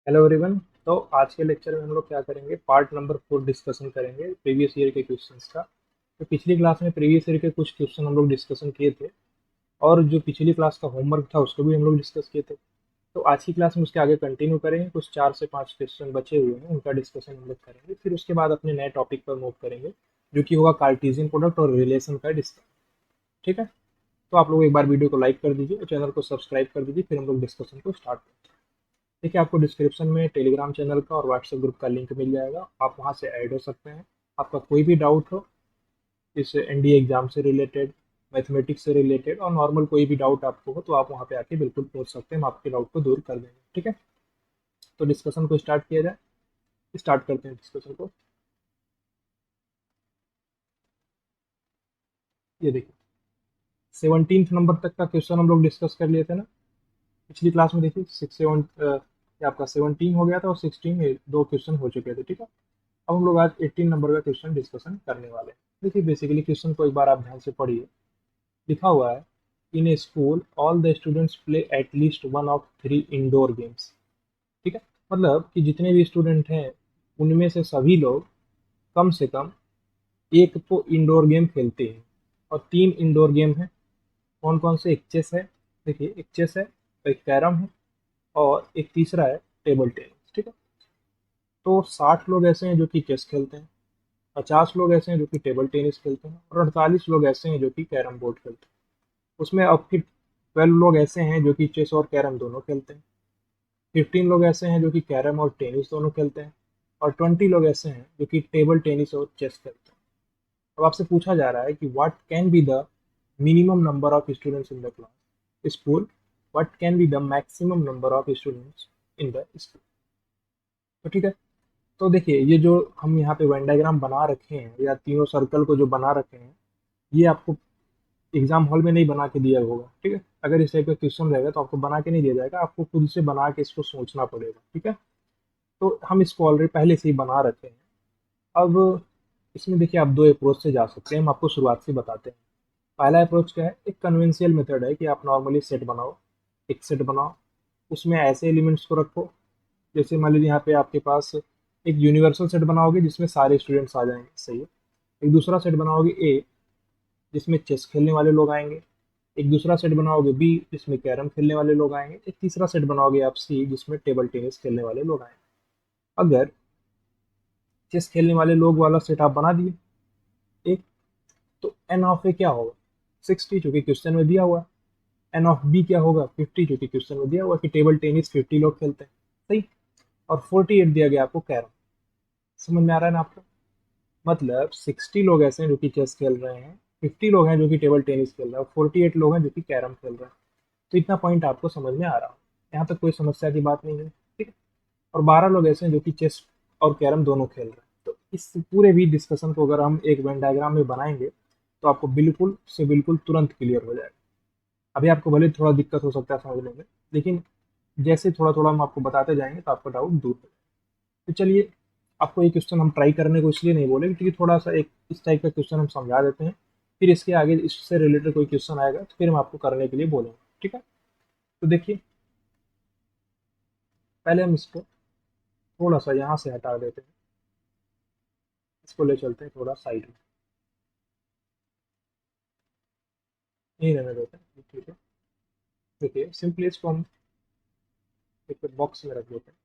Hello everyone. तो आज के लेक्चर में हम लोग क्या करेंगे, पार्ट नंबर 4 डिस्कशन करेंगे प्रीवियस ईयर के क्वेश्चंस का। तो पिछली क्लास में प्रीवियस ईयर के कुछ क्वेश्चन हम लोग डिस्कशन किए थे, और जो पिछली क्लास का होमवर्क था उसको भी हम लोग डिस्कस किए थे। तो आज की क्लास में उसके आगे कंटिन्यू करेंगे, कुछ 4 से 5 क्वेश्चन बचे हुए हैं, उनका डिस्कशन हम लोग करेंगे। फिर उसके बाद अपने नए टॉपिक पर मूव करेंगे, जो कि होगा कार्टेशियन प्रोडक्ट और रिलेशन का डिस्कशन। ठीक है। तो आप लोग एक बार वीडियो को लाइक कर दीजिए और चैनल को सब्सक्राइब कर दीजिए, फिर हम लोग डिस्कशन को स्टार्ट करते हैं। देखिए, आपको डिस्क्रिप्शन में टेलीग्राम चैनल का और व्हाट्सएप ग्रुप का लिंक मिल जाएगा, आप वहां से ऐड हो सकते हैं। आपका कोई भी डाउट हो इस एनडीए एग्जाम से रिलेटेड, मैथमेटिक्स से रिलेटेड, और नॉर्मल कोई भी डाउट आपको हो तो आप वहां पे आके बिल्कुल पूछ सकते हैं, हम आपके डाउट को दूर कर देंगे। ठीक है। तो डिस्कशन को स्टार्ट किया जाए। स्टार्ट करते हैं डिस्कशन को। ये देखिए, 17 नंबर तक का क्वेश्चन हम लोग डिस्कस कर लिए थे ना पिछली क्लास में। देखिए 6 7 ये आपका 17 हो गया था और 16 दो क्वेश्चन हो चुके थे। ठीक है। अब हम लोग आज 18 नंबर का क्वेश्चन डिस्कशन करने वाले हैं। देखिए, बेसिकली क्वेश्चन को एक बार आप ध्यान से पढ़िए। लिखा हुआ है, in a school all the students play at least one of three indoor games. ठीक है। मतलब कि जितने भी स्टूडेंट हैं उनमें से सभी लोग कम से कम एक तो इंडोर गेम खेलते हैं, और तीन इंडोर गेम हैं। कौन कौन से? एक चेस है, देखिए एक चेस है, एक कैरम है, और एक तीसरा है टेबल टेनिस। ठीक है। तो 60 लोग ऐसे हैं जो कि चेस खेलते हैं, 50 लोग ऐसे हैं जो कि टेबल टेनिस खेलते हैं, और 48 लोग ऐसे हैं जो कि कैरम बोर्ड खेलते हैं। उसमें अब फिर 12 लोग ऐसे हैं जो कि चेस और कैरम दोनों खेलते हैं। 15 लोग ऐसे हैं जो कि कैरम और टेनिस दोनों खेलते हैं। और 20 लोग ऐसे हैं जो कि टेबल टेनिस और चेस खेलते हैं। अब आपसे पूछा जा रहा है कि what can be the minimum number of students in the class school, what can be the maximum number of students in the school. तो ठीक है। तो देखिए, ये जो हम यहाँ पे वेन डायग्राम बना रखे हैं, या तीनों सर्कल को जो बना रखे हैं, ये आपको एग्जाम हॉल में नहीं बना के दिया होगा। ठीक है। अगर इस टाइप का क्वेश्चन रहेगा तो आपको बना के नहीं दिया जाएगा, आपको खुद से बना के इसको सोचना पड़ेगा। ठीक है। तो हम इसको ऑलरेडी पहले से ही बना रखे हैं। अब इसमें देखिए, आप दो अप्रोच से जा सकते हैं, हम आपको शुरुआत से बताते हैं। पहला अप्रोच क्या है? एक कन्वेंशियल मेथड है कि आप नॉर्मली सेट बनाओ, एक सेट बनाओ, उसमें ऐसे एलिमेंट्स को रखो। जैसे मान लीजिए यहाँ पे आपके पास एक यूनिवर्सल सेट बनाओगे जिसमें सारे स्टूडेंट्स आ जाएंगे, सही है। एक दूसरा सेट बनाओगे ए, जिसमें चेस खेलने वाले लोग आएंगे। एक दूसरा सेट बनाओगे बी, जिसमें कैरम खेलने वाले लोग आएंगे। एक तीसरा सेट बनाओगे आप सी, जिसमें टेबल टेनिस खेलने वाले लोग आएंगे। अगर चेस खेलने वाले लोग वाला सेट आप बना दिए एक, तो एन ऑफ ए क्या होगा? 60, जो कि क्वेश्चन में दिया हुआ है। एन ऑफ बी क्या होगा? 50, जो कि क्वेश्चन में दिया हुआ है कि टेबल टेनिस 50 लोग खेलते हैं, सही। और 48 दिया गया आपको कैरम। समझ में आ रहा है ना आपको? मतलब 60 लोग ऐसे हैं जो कि चेस खेल रहे हैं, 50 लोग हैं जो कि टेबल टेनिस खेल रहे हैं, और 48 लोग हैं जो कि कैरम खेल रहे हैं। तो इतना पॉइंट आपको समझ में आ रहा हो, यहाँ तक कोई समस्या की बात नहीं है। ठीक है। और 12 लोग ऐसे हैं जो कि चेस और कैरम दोनों खेल रहे हैं। तो इस पूरे भी डिस्कशन को अगर हम एक वेन डायग्राम में बनाएंगे तो आपको बिल्कुल से बिल्कुल तुरंत क्लियर हो जाएगा। अभी आपको भले थोड़ा दिक्कत हो सकता है समझने में, लेकिन जैसे थोड़ा थोड़ा हम आपको बताते जाएंगे तो आपका डाउट दूर हो जाएगा। तो चलिए, आपको ये क्वेश्चन हम ट्राई करने को इसलिए नहीं बोले क्योंकि थोड़ा सा एक इस टाइप का क्वेश्चन हम समझा देते हैं, फिर इसके आगे इससे रिलेटेड कोई क्वेश्चन आएगा तो फिर हम आपको करने के लिए बोलेंगे। ठीक है। तो देखिए, पहले हम इसको थोड़ा सा यहाँ से हटा देते हैं, इसको ले चलते हैं थोड़ा साइड में, यहीं रहने देते हैं। ठीक है। देखिए, सिंपली इसको हम एक बॉक्स में रख देते हैं।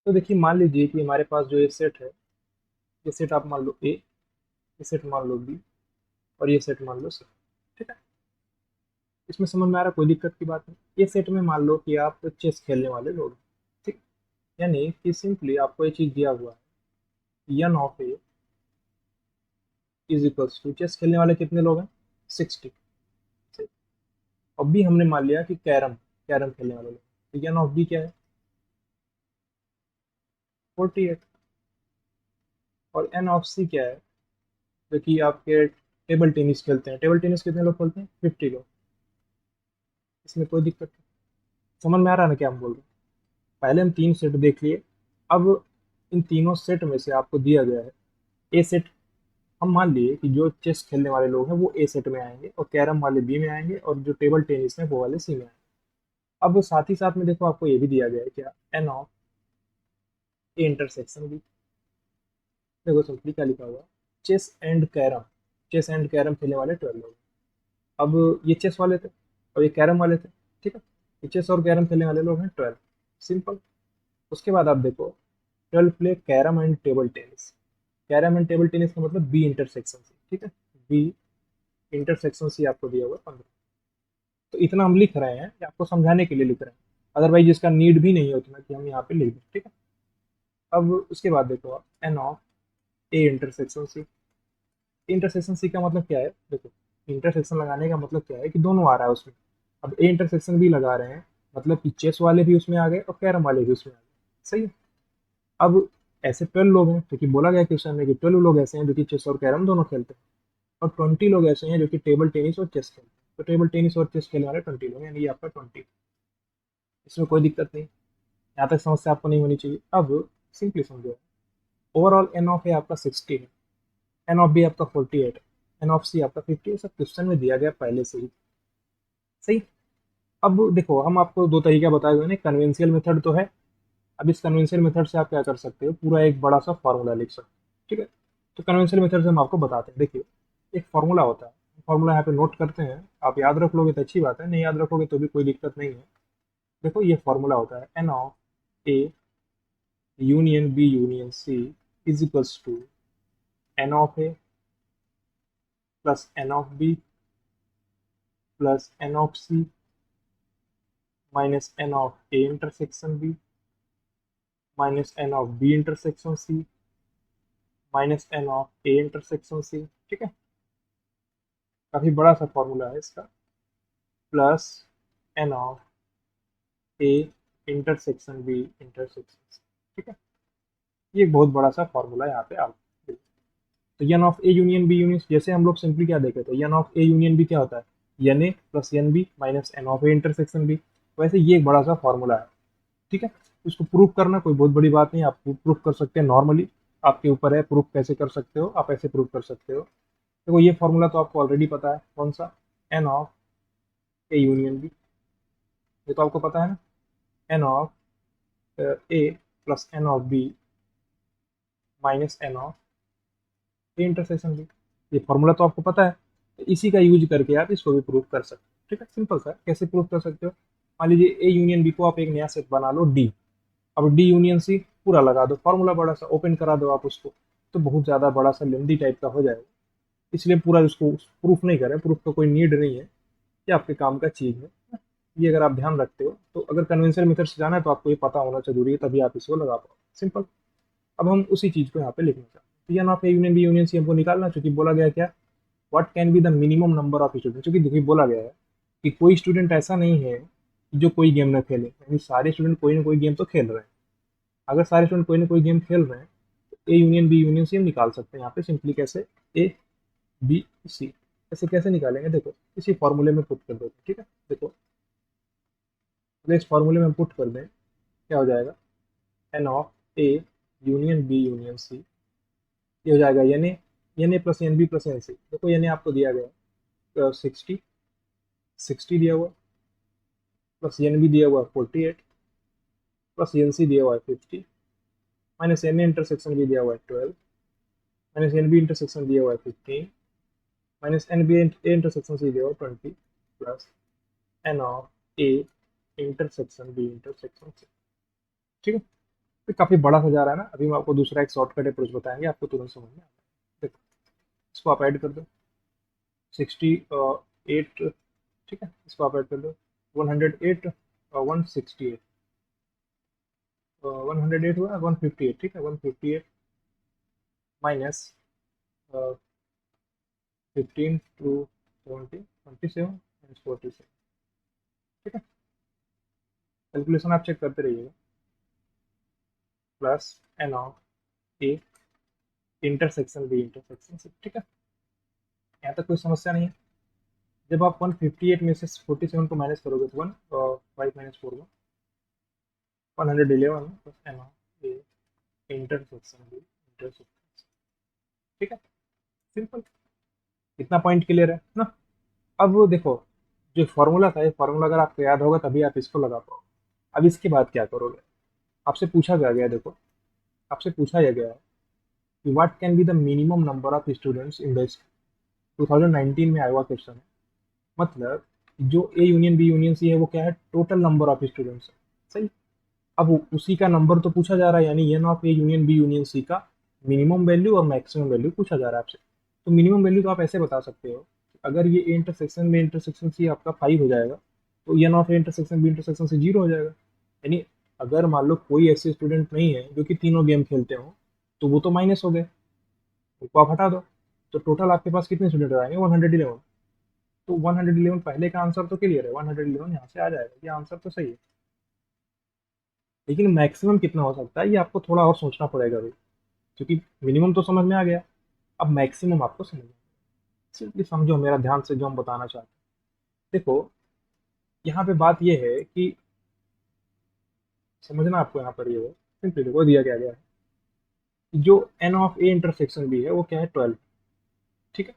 तो देखिए, मान लीजिए कि हमारे पास जो ये सेट है, ये सेट आप मान लो ए, ये सेट मान लो बी, और ये सेट मान लो सी। ठीक है। इसमें समझ में आ रहा है? कोई दिक्कत की बात नहीं। ये सेट में मान लो कि आप चेस खेलने वाले लोग हैं, ठीक। यानी कि सिंपली आपको ये चीज दिया हुआ है, n of A is equals to, chess खेलने वाले कितने लोग हैं? 60। और बी हमने मान लिया कि कैरम, कैरम खेलने वाले लोग। तो एन ऑफ बी क्या है? 48। और एन ऑफ सी क्या है? जो कि आपके टेबल टेनिस खेलते हैं। टेबल टेनिस कितने लोग खेलते हैं? 50 लोग। इसमें कोई दिक्कत नहीं। समझ में आ रहा है ना क्या हम बोल रहे हैं? पहले हम तीन सेट देख लिए। अब इन तीनों सेट में से आपको दिया गया है ए सेट। हम मान लिए कि जो चेस खेलने वाले लोग हैं वो ए सेट में आएंगे और कैरम वाले बी में आएंगे और जो टेबल टेनिस है वो वाले सी में आएंगे। अब साथ ही साथ में देखो आपको ये भी दिया गया है क्या, n of A intersection B. देखो सिंपली क्या लिखा हुआ, chess and carrom, chess and carrom खेलने वाले 12 लोग। अब ये चेस वाले थे और ये कैरम वाले थे, ठीक है। ये चेस और कैरम खेलने वाले लोग हैं 12, सिंपल। उसके बाद आप देखो 12 play carrom and table tennis. Carrom and table tennis का मतलब बी इंटरसेक्शन सी, ठीक है। बी इंटरसेक्शन सी आपको दिया हुआ है 15। तो इतना हम लिख रहे हैं, ये आपको समझाने के लिए लिख रहे हैं, अदरवाइज इसका नीड भी नहीं है उतना कि हम यहाँ पे लिख दें, ठीक है। अब उसके बाद देखो आप n of A intersection C. Intersection C का मतलब क्या है, देखो इंटरसेक्शन लगाने का मतलब क्या है कि दोनों आ रहा है उसमें। अब ए इंटरसेक्शन भी लगा रहे हैं, मतलब कि चेस वाले भी उसमें आ गए और कैरम वाले भी उसमें आ गए, सही है। अब ऐसे 12 लोग हैं, क्योंकि बोला गया क्वेश्चन में कि 12 लोग ऐसे हैं जो कि चेस और कैरम दोनों खेलते हैं, और 20 लोग ऐसे हैं जो कि टेबल टेनिस और चेस खेलते हैं। तो टेबल टेनिस और चेस खेलने वाले 20 लोग हैं, यानी ये आपका 20। इसमें कोई दिक्कत नहीं, यहाँ तक समस्या आपको नहीं होनी चाहिए। अब सिंपली समझो, ओवरऑल एन ऑफ ए आपका 60 है, एन ऑफ बी आपका 48 है, एन ऑफ सी आपका 50 है। सब क्वेश्चन में दिया गया पहले से ही, सही। अब देखो हम आपको दो तरीका बताए हुए हैं, कन्वेंशियल मेथड तो है। अब इस कन्वेंशियल मेथड से आप क्या कर सकते हो, पूरा एक बड़ा सा फॉर्मूला लिख सकते हो, ठीक है। तो कन्वेंशियल मेथड से हम आपको बताते हैं, देखिए एक फॉर्मूला होता है, फॉर्मूला यहाँ पे नोट करते हैं। आप याद रख लोगे तो अच्छी बात है, नहीं याद रखोगे तो भी कोई दिक्कत नहीं है। देखो ये फॉर्मूला होता है n of A union B union C is equals to n of A plus n of B plus n of C minus n of A intersection B minus n of B intersection C minus n of A intersection C, ठीक है। काफी बड़ा सा formula है इसका, plus n of A intersection B intersection C, ठीक है। ये एक बहुत बड़ा सा फॉर्मूला यहाँ पे आप, तो n of A union B union, जैसे हम लोग सिंपली क्या देखे थे, n of A union B क्या होता है, n A plus n B minus n of A intersection B. वैसे ये एक बड़ा सा फॉर्मूला है, ठीक है। इसको प्रूफ करना कोई बहुत बड़ी बात नहीं, आप प्रूफ कर सकते हैं नॉर्मली, आपके ऊपर है प्रूफ कैसे कर सकते हो, आप ऐसे प्रूफ कर सकते हो। देखो ये फॉर्मूला तो आपको ऑलरेडी पता है, कौन सा, n of A union B, ये तो आपको पता है ना, n of A plus n of B minus n of A intersection B. ये फॉर्मूला तो आपको पता है, तो इसी का यूज करके आप इसको भी प्रूफ कर सकते हो, ठीक है। सिंपल सा, कैसे प्रूफ कर सकते हो, मान लीजिए ए यूनियन बी को आप एक नया सेट बना लो डी। अब डी यूनियन सी पूरा लगा दो, फॉर्मूला बड़ा सा ओपन करा दो आप उसको, तो बहुत ज़्यादा बड़ा सा लेंदी टाइप का हो जाएगा, इसलिए पूरा उसको प्रूफ नहीं करें, प्रूफ का कोई नीड नहीं है, ये आपके काम का चीज़ है। ये अगर आप ध्यान रखते हो तो अगर कन्वेंशनल मेथड से जाना है तो आपको ये पता होना जरूरी है, तभी आप इसको लगा पाओ, सिंपल। अब हम उसी चीज़ को यहाँ पे लिखना चाहते हैं, n of A union B union C हमको निकालना, चूंकि बोला गया क्या, what can be the minimum number of student, क्योंकि देखिए बोला गया है कि कोई स्टूडेंट ऐसा नहीं है कि जो कोई गेम ना खेले, यानी सारे स्टूडेंट कोई ना कोई गेम तो खेल रहे हैं। अगर सारे स्टूडेंट कोई ना कोई गेम खेल रहे हैं तो A union B union C हम निकाल सकते हैं यहाँ पे सिंपली, कैसे, ए बी सी, ऐसे कैसे निकालेंगे, देखो इसी फॉर्मूले में पुट कर दो, ठीक है। देखो अगर इस फॉर्मूले में हम पुट कर दें, क्या हो जाएगा, n of A union B union C, ये हो जाएगा n A plus n B plus n C. देखो एन ए आपको दिया गया 60, 60 दिया हुआ, प्लस एन बी दिया हुआ 48, प्लस एन सी दिया हुआ है 50, माइनस एन ए इंटरसेक्शन भी दिया हुआ है 12, माइनस एन बी इंटरसेक्शन दिया हुआ है 15, minus n B A intersection C दिया हुआ है 20, plus n of A intersection B intersection C, ठीक है। तो काफी बड़ा सा जा रहा है ना, अभी हम आपको दूसरा एक शॉर्टकट अप्रोच बताएंगे, आपको तुरंत समझ में आएगा। देखो इसको आप ऐड कर दो, 68, ठीक है, इसको आप ऐड कर दो, 108 और 168, 108 हुआ 158, ठीक है, 158 माइनस 15 टू 20, 27 माइनस 47, ठीक है। कैलकुलेशन आप चेक करते रहिएगा, plus n of A intersection B intersection C, ठीक है। यहाँ तक कोई समस्या नहीं है। जब आप 158 में से 47 को माइनस करोगे तो 5 minus 4 111 plus n of A intersection B intersection, ठीक है, सिंपल। इतना पॉइंट क्लियर है ना। अब वो देखो, जो फॉर्मूला था, ये फॉर्मूला अगर आपको याद होगा तभी आप इसको लगा पाओ। अब इसके बाद क्या करोगे, आपसे पूछा गया देखो, आपसे पूछा यह गया है कि what can be the minimum number of students in the 2019 में आया हुआ क्वेश्चन है। मतलब जो A union B union C है वो क्या है, टोटल नंबर ऑफ स्टूडेंट्स है, सही। अब उसी का नंबर तो पूछा जा रहा है, यानी n of A union B union C का मिनिमम वैल्यू और मैक्सिमम वैल्यू पूछा जा रहा है आपसे। तो मिनिमम वैल्यू तो आप ऐसे बता सकते हो, अगर ये ए इंटरसेक्शन में इंटरसेक्शन सी आपका 5 हो जाएगा, तो n of A intersection B intersection C 0 हो जाएगा। यानी अगर मान लो कोई ऐसे स्टूडेंट नहीं है जो कि तीनों गेम खेलते हो, तो वो तो माइनस हो गए, उनको आप हटा दो। तो टोटल आपके पास कितने स्टूडेंट आएंगे, 111। तो 111 पहले का आंसर तो क्लियर है, 111 यहाँ से आ जाएगा, ये आंसर तो सही है। लेकिन मैक्सिमम कितना हो सकता है ये आपको थोड़ा और सोचना पड़ेगा भाई, क्योंकि मिनिमम तो समझ में आ गया, अब मैक्सिमम आपको समझना। सिंपली समझो मेरा ध्यान से जो हम बताना चाहते हैं। देखो यहाँ पे बात ये है कि समझना आपको, यहाँ पर ये है, सिंपली देखो दिया क्या गया है, जो एन ऑफ ए इंटरसेक्शन भी है वो क्या है, 12, ठीक है।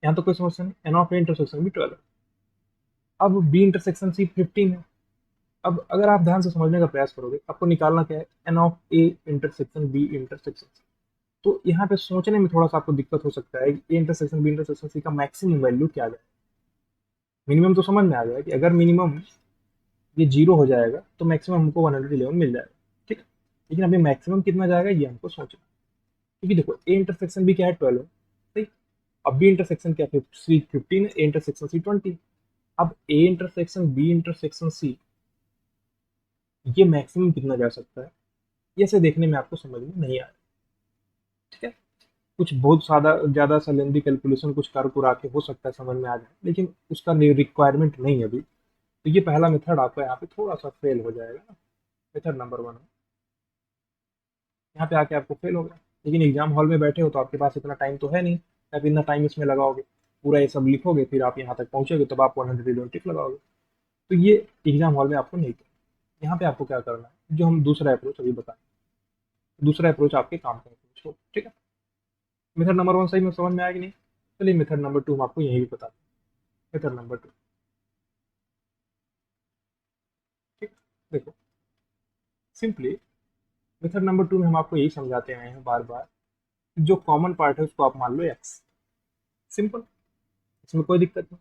यहाँ तो कोई समस्या नहीं, एन ऑफ ए इंटरसेक्शन भी 12 है। अब बी इंटरसेक्शन सी 15 है। अब अगर आप ध्यान से समझने का प्रयास करोगे, आपको निकालना क्या है, n of A intersection B intersection C. तो यहाँ पे सोचने में थोड़ा सा आपको दिक्कत हो सकता है कि A intersection B intersection C का मैक्सिमम वैल्यू क्या है। मिनिमम तो समझ में आ गया कि अगर मिनिमम ये 0 हो जाएगा तो मैक्सिमम हमको 111 मिल जाएगा, ठीक है। लेकिन अभी मैक्सिमम कितना जाएगा ये हमको सोचना, क्योंकि देखो ए इंटरसेक्शन भी क्या है, 12 है, सही। अब बी इंटरसेक्शन क्या है, सी 15 है, ए इंटरसेक्शन सी 20। अब A intersection B intersection C, ये मैक्सिमम कितना जा सकता है, ये से देखने में आपको समझ में नहीं आ रहा, ठीक है। कुछ बहुत सादा ज़्यादा सा लेंदी कैलकुलेशन कुछ कर कुरा के हो सकता है समझ में आ जाए, लेकिन उसका रिक्वायरमेंट नहीं है अभी। तो ये पहला मेथड आपका यहाँ पे थोड़ा सा फेल हो जाएगा ना, मेथड नंबर 1 यहाँ पे आके आपको फेल हो गया। लेकिन एग्जाम हॉल में बैठे हो तो आपके पास इतना टाइम तो है नहीं, आप इतना टाइम इसमें लगाओगे, पूरा ये सब लिखोगे, फिर आप यहाँ तक पहुँचोगे तब आप 111 टिक लगाओगे। तो ये एग्जाम हॉल में आपको नहीं करना। यहाँ पे आपको क्या करना है, जो हम दूसरा अप्रोच अभी बताएं, दूसरा अप्रोच आपके काम का अप्रोच हो, ठीक है। मेथड नंबर 1 सही में समझ में आया कि नहीं। चलिए मेथड नंबर 2 हम आपको यही भी बता दें। मेथड नंबर 2, ठीक, देखो सिंपली मेथड नंबर 2 में हम आपको यही समझाते आए हैं बार बार, जो कॉमन पार्ट है उसको आप मान लो एक्स, सिंपल, इसमें कोई दिक्कत नहीं।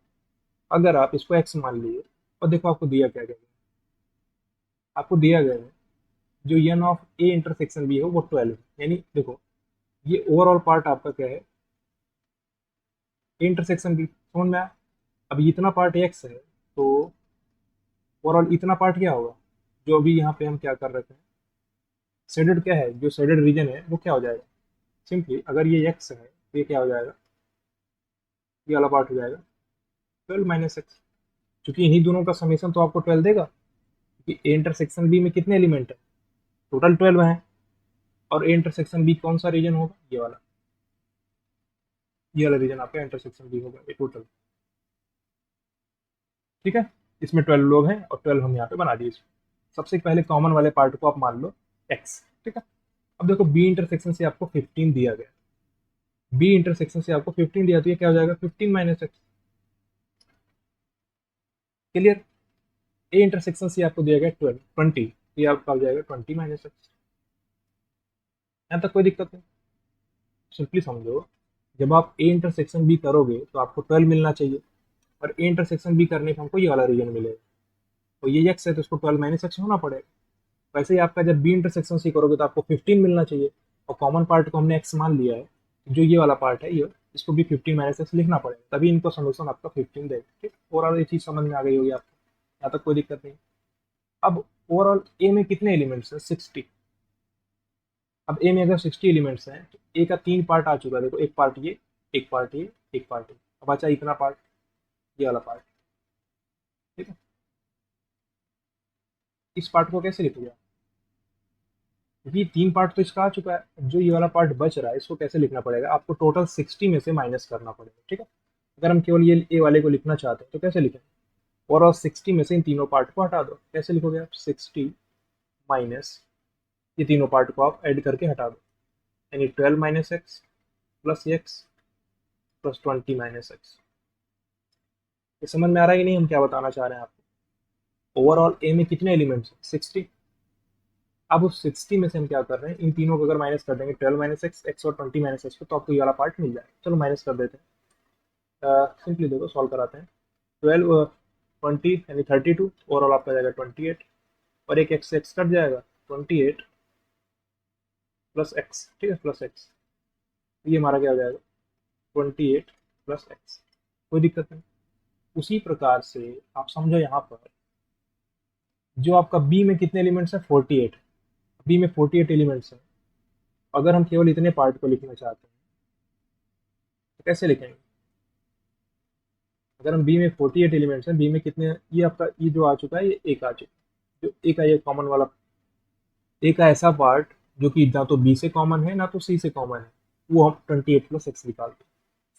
अगर आप इसको एक्स मान लिए, और देखो आपको दिया क्या गया है, आपको दिया गया है जो एन ऑफ ए इंटरसेक्शन भी है वो 12 है। यानी देखो ये ओवरऑल पार्ट आपका क्या है, ए इंटरसेक्शन भी, समझ में आया। अब इतना पार्ट एक्स है, तो ओवरऑल इतना पार्ट क्या होगा, जो अभी यहाँ पे हम क्या कर रहे थे, शेडेड क्या है, जो शेडेड रीजन है वो क्या हो जाएगा, सिंपली अगर ये एक्स है तो ये क्या हो जाएगा, ये वाला पार्ट हो जाएगा 12 - x। क्योंकि इन्हीं दोनों का समेशन तो आपको 12 देगा, कि ए इंटरसेक्शन बी में कितने एलिमेंट है, टोटल 12 है। और ए इंटरसेक्शन बी कौन सा रीजन होगा, ये वाला रीजन आपका इंटरसेक्शन बी होगा, ये टोटल, ठीक है। इसमें 12 लोग हैं और 12 हम यहाँ पे बना दिए। सबसे पहले कॉमन वाले पार्ट को आप मान लो एक्स, ठीक है। अब देखो बी इंटरसेक्शन से आपको 15 दिया गया, बी इंटरसेक्शन से आपको 15 दिया, तो ये क्या हो जाएगा, 15 - x, क्लियर। ए इंटरसेक्शन से आपको दिया गया 12 20, तो ये आपका हो जाएगा 20 - x। यहाँ तक कोई दिक्कत नहीं, सिंपली समझो, जब आप ए इंटरसेक्शन बी करोगे तो आपको 12 मिलना चाहिए, और ए इंटरसेक्शन बी करने पे हमको ये वाला रीजन मिलेगा, तो ये एक्स है तो इसको 12 - x होना पड़ेगा। वैसे ही आपका जब बी इंटरसेक्शन सी करोगे तो आपको 15 मिलना चाहिए, और कॉमन पार्ट को हमने एक्स मान लिया है, जो ये वाला पार्ट है ये, इसको भी 15 - x लिखना पड़ेगा, तभी इनको सॉल्यूशन आपका 15 देगा, ठीक। ओवरऑल ये चीज़ समझ में आ गई होगी आपको, यहाँ तक कोई दिक्कत नहीं। अब ओवरऑल ए में कितने एलिमेंट्स हैं, 60। अब ए में अगर 60 एलिमेंट्स हैं तो ए का 3 पार्ट आ चुका है, देखो एक पार्ट ये, एक पार्ट ये, एक पार्ट ये, अब बचा इतना पार्ट, ये वाला पार्ट, ठीक है। इस पार्ट को कैसे लिखोगे आप, क्योंकि 3 पार्ट तो इसका आ चुका है, जो ये वाला पार्ट बच रहा है इसको कैसे लिखना पड़ेगा, आपको टोटल 60 में से माइनस करना पड़ेगा, ठीक है। अगर हम केवल ये ए वाले को लिखना चाहते हैं तो कैसे लिखें, और 60 में से इन तीनों पार्ट को हटा दो, कैसे लिखोगे आप, 60 - ये तीनों पार्ट को आप ऐड करके हटा दो, यानी 12 minus x plus x plus 20 minus x. ये समझ में आ रहा है कि नहीं हम क्या बताना चाह रहे हैं आपको? ओवरऑल ए में कितने एलिमेंट्स हैं? 60। अब उस 60 में से हम क्या कर रहे हैं, इन तीनों को अगर माइनस कर देंगे, 12 माइनस एक्स, एक्स और 20 माइनस एक्स को, तो आपको ये वाला पार्ट मिल जाएगा। चलो माइनस कर देते हैं, सिंपली देखो सॉल्व कराते हैं। 12 20 यानी 32, ओवरऑल आपका जाएगा 28, और एक एक्स एक्स कट जाएगा, 28 प्लस एक्स, ठीक है, प्लस एक्स, ये हमारा क्या हो जाएगा, 28 प्लस एक्स। कोई दिक्कत नहीं। उसी प्रकार से आप समझो यहाँ पर जो आपका बी में कितने एलिमेंट्स हैं, 48। बी में 48 एलिमेंट्स हैं। अगर हम केवल इतने पार्ट को लिखना चाहते हैं तो कैसे लिखेंगे? अगर हम बी में 48 एलिमेंट्स हैं, बी में कितने, ये आपका ये जो आ चुका है, ये एक आ चुका है, जो एक का ये कॉमन वाला, एक का ऐसा पार्ट जो कि ना तो बी से कॉमन है ना तो सी से कॉमन है, वो हम 28 प्लस एक्स निकालते हैं।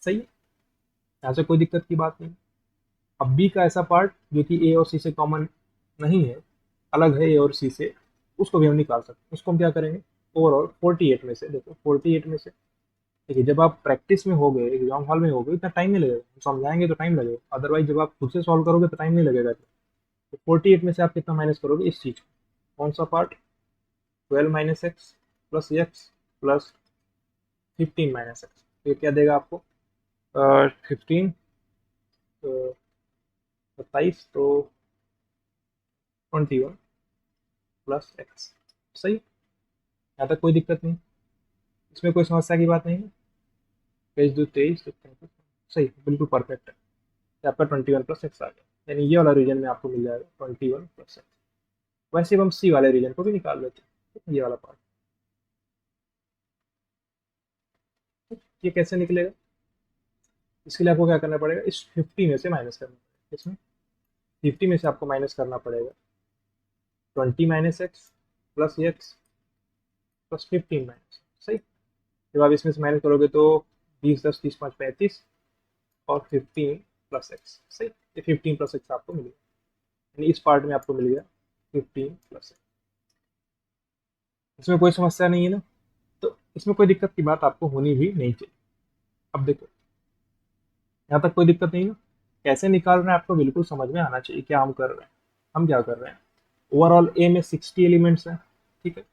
सही है, यहाँ से कोई दिक्कत की बात नहीं। अब बी का ऐसा पार्ट जो कि ए और सी से कॉमन नहीं है, अलग है ए और सी से, उसको भी हम निकाल सकते हैं। उसको हम क्या करेंगे, ओवरऑल 48 में से, देखो 48 में से, देखिए जब आप प्रैक्टिस में हो गए, एग्जाम हॉल में हो गए, इतना टाइम नहीं लगेगा, हम समझाएंगे तो टाइम लगेगा, अदरवाइज जब आप खुद से सॉल्व करोगे तो टाइम नहीं लगेगा। तो 48 में से आप कितना माइनस करोगे, इस चीज को, कौन सा part, 12 minus x plus x plus 15 minus x, तो ये क्या देगा आपको, 15, 27, तो 21 प्लस एक्स। सही, यहाँ तक कोई दिक्कत नहीं, इसमें कोई समस्या की बात नहीं है। पेज 2 23 सही, बिल्कुल परफेक्ट है। ये आपका 21 प्लस एक्स आ गया, यानी ये वाला रीजन में आपको मिल जाएगा 21 प्लस एक्स। वैसे अब हम सी वाले रीजन को भी निकाल लेते हैं, ये वाला पार्ट, ये कैसे निकलेगा? इसके लिए आपको क्या करना पड़ेगा, इस 50 में से माइनस करना पड़ेगा। इसमें 50 में से आपको माइनस करना पड़ेगा 20 minus x plus x plus 15 minus. सही, जब आप इसमें से माइनस करोगे तो 20 10 30 5 35 और 15 प्लस एक्स। सही, ये 15 प्लस एक्स आपको मिल गया, यानी इस पार्ट में आपको मिल गया 15 प्लस एक्स। इसमें कोई समस्या नहीं है ना? तो इसमें कोई दिक्कत की बात आपको होनी भी नहीं चाहिए। अब देखो, यहाँ तक कोई दिक्कत नहीं ना? कैसे निकाल रहे हैं आपको बिल्कुल समझ में आना चाहिए क्या हम कर रहे हैं। हम क्या कर रहे हैं, ओवरऑल ए में 60 एलिमेंट्स हैं, ठीक है।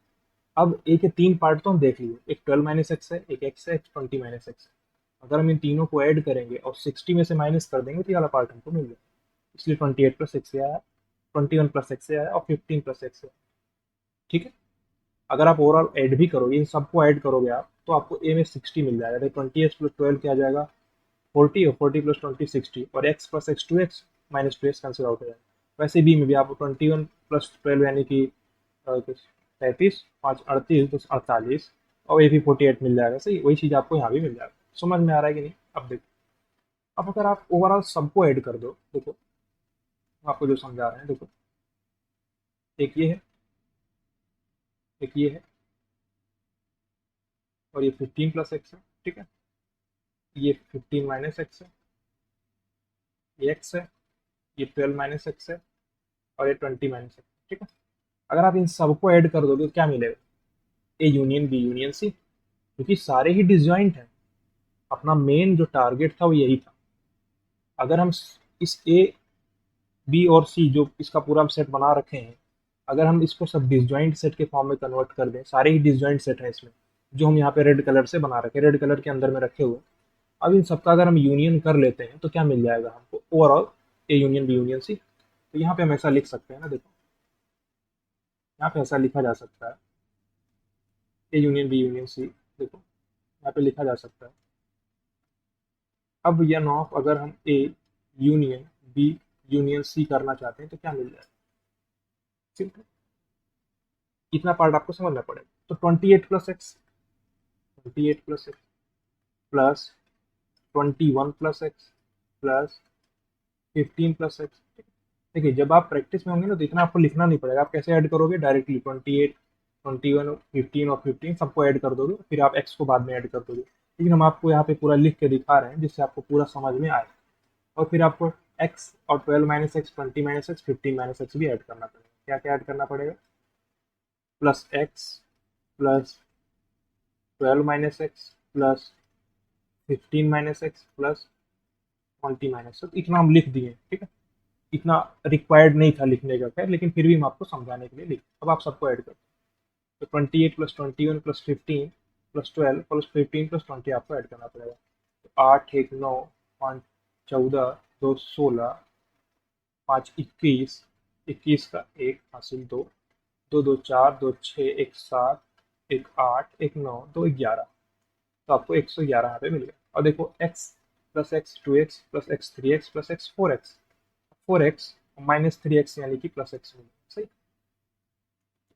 अब ए के तीन पार्ट तो हम देख लिए, एक 12 माइनस एक्स है, एक एक्स है, एक 20 माइनस एक्स है। अगर हम इन तीनों को ऐड करेंगे और 60 में से माइनस कर देंगे तो ये वाला पार्ट हमको मिल जाएगा। इसलिए 28 प्लस एक्स से आया, 21 प्लस एक्स से आया और 15 प्लस एक्स से आया, ठीक है। अगर आप ओवरऑल ऐड भी करोगे, इन सबको ऐड करोगे आप, तो आपको ए में 60 मिल जाएगा। तो 20 प्लस 12 क्या आ जाएगा, 40, और 40 प्लस 20 60, और x plus x 2x minus 2x cancel out हो जाएगा। वैसे बी में भी आप 21 प्लस 12 यानी कि 33, 5 38, 10 48, और ए भी 48 मिल जाएगा। सही, वही चीज़ आपको यहाँ भी मिल जाएगा। समझ में आ रहा है कि नहीं? अब देखो, अब अगर आप ओवरऑल सबको ऐड कर दो, देखो मैं आपको जो समझा रहे हैं, देखो एक ये है, एक ये है, और ये 15 प्लस एक्स है, ठीक है। ये 15 माइनस एक्स है, ये एक्स है, ये 12 माइनस एक्स है, और ये 20 माइनस एक्स, ठीक है। अगर आप इन सबको ऐड कर दोगे तो क्या मिलेगा, A union B union C, क्योंकि सारे ही डिसजॉइंट हैं। अपना मेन जो टारगेट था वो यही था। अगर हम इस ए बी और सी जो इसका पूरा हम सेट बना रखे हैं, अगर हम इसको सब डिसजॉइंट सेट के फॉर्म में कन्वर्ट कर दें, सारे ही डिसजॉइंट सेट हैं इसमें, जो हम यहाँ पे रेड कलर से बना रखे, रेड कलर के अंदर में रखे हुए, अब इन सबका अगर हम यूनियन कर लेते हैं तो क्या मिल जाएगा हमको, overall A union B union C. तो यहाँ पे हम ऐसा लिख सकते हैं ना, देखो यहाँ पे ऐसा लिखा जा सकता है, A union B union C, देखो यहाँ पे लिखा जा सकता है। अब यह नॉफ अगर हम A union B union C करना चाहते हैं तो क्या मिल जाएगा, सिंपल, इतना पार्ट आपको समझना पड़ेगा। तो 28 plus x, 28 plus x plus 21 plus x plus 15 plus x. देखिए जब आप प्रैक्टिस में होंगे ना तो इतना आपको लिखना नहीं पड़ेगा। आप कैसे ऐड करोगे, डायरेक्टली 28 21 15 और 15 सबको ऐड कर दोगे, फिर आप एक्स को बाद में ऐड कर दोगे। लेकिन हम आपको यहाँ पे पूरा लिख के दिखा रहे हैं जिससे आपको पूरा समझ में आए। और फिर आपको एक्स और 12 minus x, 20 minus x, 15 minus x भी ऐड करना पड़ेगा। क्या क्या ऐड करना पड़ेगा, plus x plus 12 minus x plus 15 minus x plus 20 minus, तो इतना हम लिख दिए, ठीक है। इतना रिक्वायर्ड नहीं था लिखने का, खैर, लेकिन फिर भी हम आपको समझाने के लिए लिख। अब आप सबको ऐड करो, तो 28 plus 21 plus 15 plus 12 plus 15 plus 20 आपको ऐड करना पड़ेगा। तो 8 1 9 5 14 2 16 5 21, 21 का 1 हासिल 2, 2 2 4 2 6 1 7 1 8 1 9 2 11, तो आपको 111 यहाँ पे मिल गया। और देखो x plus x 2x plus x 3x plus x 4x, 4x minus 3x यानी कि प्लस एक्स मिल गया, सही।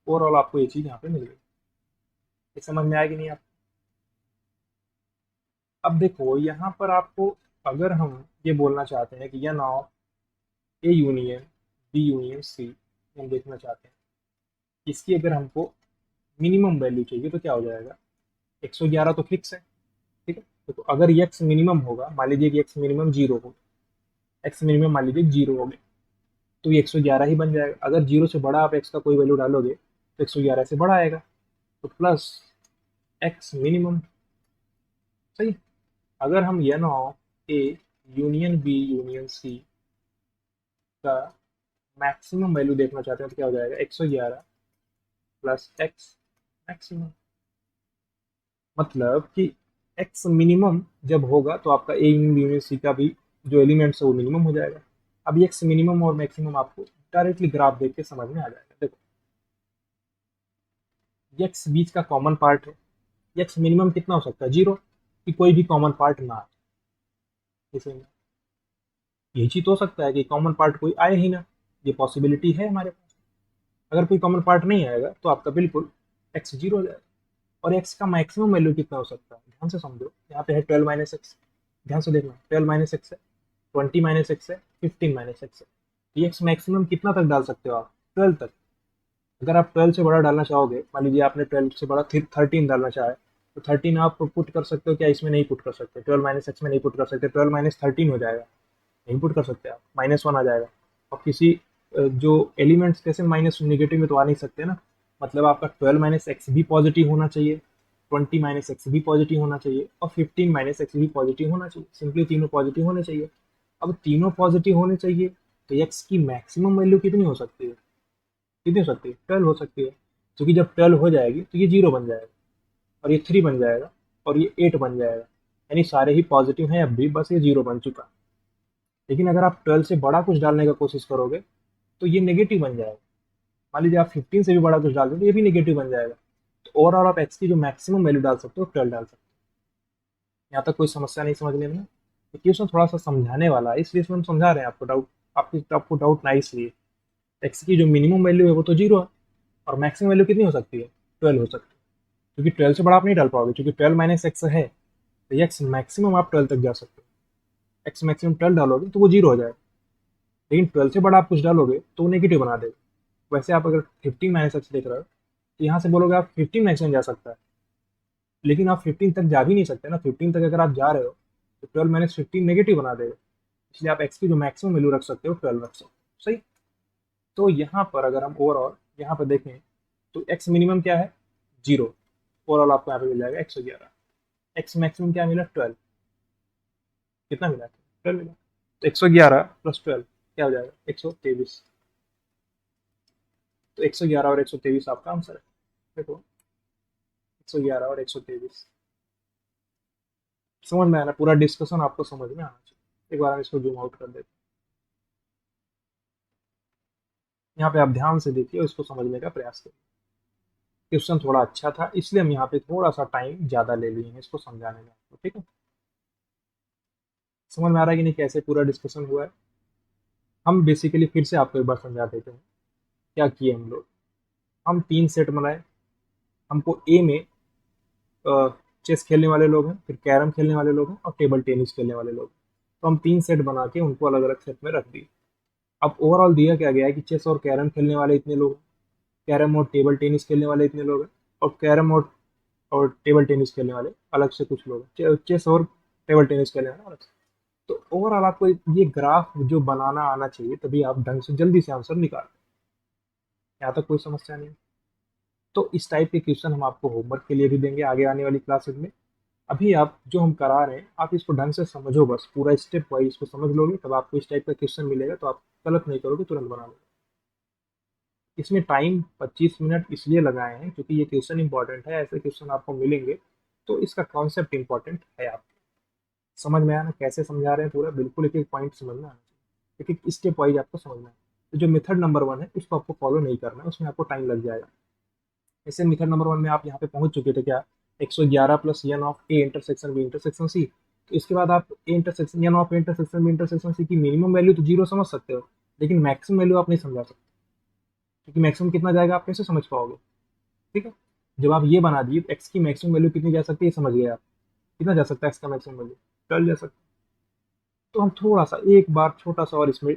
ओवरऑल आपको ये चीज़ यहाँ पे मिल गई। ये समझ में आएगी नहीं आप? अब देखो यहाँ पर आपको, अगर हम ये बोलना चाहते हैं कि या of A union B union C, हम देखना चाहते हैं इसकी अगर हमको मिनिमम वैल्यू चाहिए तो क्या हो जाएगा। 111 तो फिक्स है, ठीक है। तो अगर ये एक्स मिनिमम होगा, मान लीजिए कि एक्स मिनिमम 0 हो, एक्स मिनिमम मान लीजिए 0 हो गया, तो ये 111 ही बन जाएगा। अगर 0 से बड़ा आप एक्स का कोई वैल्यू डालोगे तो 111 से बड़ा आएगा, तो प्लस एक्स मिनिमम, सही। अगर हम n of A union B union C का मैक्सिमम वैल्यू देखना चाहते हैं तो क्या हो जाएगा, 111 प्लस एक्स मैक्सिमम। मतलब कि एक्स मिनिमम जब होगा तो आपका ए यूनियन सी का भी जो एलिमेंट्स है वो मिनिमम हो जाएगा। अब ये एक्स मिनिमम और मैक्सिमम आपको डायरेक्टली ग्राफ देख के समझ में आ जाएगा। देखो ये एक्स बीच का कॉमन पार्ट है, एक्स मिनिमम कितना हो सकता है, 0, कि कोई भी कॉमन पार्ट ना आए। जैसे यही चीज तो हो सकता है कि कॉमन पार्ट कोई आए ही ना, ये पॉसिबिलिटी है हमारे पास। अगर कोई कॉमन पार्ट नहीं आएगा तो आपका बिल्कुल एक्स 0 हो जाएगा। और एक्स का मैक्सिमम वैल्यू कितना हो सकता है, ध्यान से समझो, यहाँ पे है 12 माइनस एक्स, ध्यान से देखना, 12 माइनस एक्स है, 20 माइनस एक्स है, 15 माइनस एक्स है। ये एक्स मैक्सिमम कितना तक डाल सकते हो आप, 12 तक। अगर आप 12 से बड़ा डालना चाहोगे, मान लीजिए आपने 12 से बड़ा 13 डालना चाहे, तो 13 आप पुट कर सकते हो क्या, इसमें नहीं पुट कर सकते, 12 माइनस एक्स में नहीं पुट कर सकते, 12 माइनस 13 हो जाएगा, नहीं पुट कर सकते आप, -1 आ जाएगा। और किसी जो एलिमेंट्स कैसे माइनस नेगेटिव में तो आ नहीं सकते ना, मतलब आपका 12 माइनस एक्स भी पॉजिटिव होना चाहिए, 20 माइनस एक्स भी पॉजिटिव होना चाहिए, और 15 माइनस एक्स भी पॉजिटिव होना चाहिए, सिंपली तीनों पॉजिटिव होने चाहिए। अब तीनों पॉजिटिव होने चाहिए तो एक्स की मैक्सिमम वैल्यू कितनी हो सकती है, कितनी हो सकती है, 12 हो सकती है, क्योंकि जब 12 हो जाएगी तो ये 0 बन जाएगा, और ये 3 बन जाएगा, और ये 8 बन जाएगा, यानी सारे ही पॉजिटिव हैं अब भी, बस ये 0 बन चुका। लेकिन अगर आप 12 से बड़ा कुछ डालने का कोशिश करोगे तो ये नेगेटिव बन जाएगा। मान लीजिए आप 15 से भी बड़ा कुछ डाल दो तो ये भी नेगेटिव बन जाएगा। तो ओवरऑल आप एक्स की जो मैक्सिमम वैल्यू डाल सकते हो 12 डाल सकते हो। यहाँ तक कोई समस्या नहीं समझने में? तो क्वेश्चन थोड़ा सा समझाने वाला है, इसलिए इसमें हम समझा रहे हैं आपको, डाउट आपको डाउट ना इसलिए। एक्स की जो मिनिमम वैल्यू है वो तो 0 है, और मैक्सिमम वैल्यू कितनी हो सकती है, 12 हो सकती है, क्योंकि 12 से बड़ा आप नहीं डाल पाओगे, क्योंकि 12 माइनस एक्स है, तो एक्स मैक्सिमम आप 12 तक जा सकते हो। एक्स मैक्सिमम 12 डालोगे तो वो 0 हो जाएगा, लेकिन 12 से बड़ा आप कुछ डालोगे तो वो नेगेटिव बना देगा। वैसे आप अगर 15 माइनस एक्स देख रहे हो तो यहाँ से बोलोगे आप 15 मैक्सिमम जा सकता है, लेकिन आप 15 तक जा भी नहीं सकते ना, 15 तक अगर आप जा रहे हो तो 12 माइनस 15 नेगेटिव बना देगा, इसलिए आप एक्स की जो मैक्सिमम वैल्यू रख सकते हो 12 रख सकते हो, सही। तो यहाँ पर अगर हम ओवरऑल यहाँ पर देखें तो एक्स मिनिमम क्या है, 0, ओवरऑल आपको यहाँ पे मिल जाएगा 111। एक्स मैक्सिमम क्या मिला, 12, कितना मिला, 12 मिला। तो 111 प्लस 12 क्या हो जाएगा, 123। तो 111 और 123 आपका आंसर है। देखो 111 और 123, समझ में आना, पूरा डिस्कशन आपको समझ में आना चाहिए। एक बार हम इसको जूम आउट कर देते हैं, यहाँ पे आप ध्यान से देखिए और इसको समझने का प्रयास करिए। क्वेश्चन थोड़ा अच्छा था, इसलिए हम यहाँ पे थोड़ा सा टाइम ज़्यादा ले लिए हैं इसको समझाने में आपको, ठीक है। समझ में आ रहा है कि नहीं कैसे पूरा डिस्कशन हुआ है? हम बेसिकली फिर से आपको एक बार समझा देते हैं क्या किए हम लोग। हम 3 सेट बनाए, हमको ए में चेस खेलने वाले लोग हैं, फिर कैरम खेलने वाले लोग हैं, और टेबल टेनिस खेलने वाले लोग हैं। तो हम 3 सेट बना के उनको अलग अलग सेट में रख दिए। अब ओवरऑल दिया क्या गया है कि चेस और कैरम खेलने वाले इतने लोग हैं, कैरम और टेबल टेनिस खेलने वाले इतने लोग हैं, और कैरम और टेबल टेनिस खेलने वाले अलग से कुछ लोग हैं, चेस और टेबल टेनिस खेलने वाले अलग से। तो ओवरऑल आपको ये ग्राफ जो बनाना आना चाहिए, तभी आप ढंग से जल्दी से आंसर निकाल। यहाँ तक कोई समस्या नहीं? तो इस टाइप के क्वेश्चन हम आपको होमवर्क के लिए भी देंगे आगे आने वाली क्लासेस में। अभी आप जो हम करा रहे हैं आप इसको ढंग से समझो, बस पूरा स्टेप वाइज इसको समझ लोगे तब आपको इस टाइप का क्वेश्चन मिलेगा तो आप गलत नहीं करोगे, तुरंत बना लोगे। इसमें टाइम 25 मिनट इसलिए लगाए हैं क्योंकि ये क्वेश्चन इंपॉर्टेंट है, ऐसे क्वेश्चन आपको मिलेंगे तो इसका कॉन्सेप्ट इंपॉर्टेंट है। आप समझ में आना कैसे समझा रहे हैं पूरा, बिल्कुल एक एक पॉइंट समझ में आना चाहिए, एक एक स्टेप वाइज आपको समझना है। तो जो मेथड नंबर 1 है उसको आपको फॉलो नहीं करना है, उसमें आपको टाइम लग जाएगा। जैसे मेथड नंबर 1 में आप यहाँ पे पहुंच चुके थे क्या, 111 plus n of A intersection B intersection C. तो इसके बाद आप A intersection n of A intersection B intersection C की मिनिमम वैल्यू तो 0 समझ सकते हो, लेकिन मैक्सिमम वैल्यू आप नहीं समझा सकते, क्योंकि मैक्सिमम कितना जाएगा आप कैसे समझ पाओगे। ठीक है, जब आप ये बना दिए एक्स की मैक्सिमम वैल्यू कितनी जा सकती है समझ गए आप, कितना जा सकता है एक्स का मैक्सिमम वैल्यू, 12 जा सकता है। तो हम थोड़ा सा एक बार छोटा सा और इसमें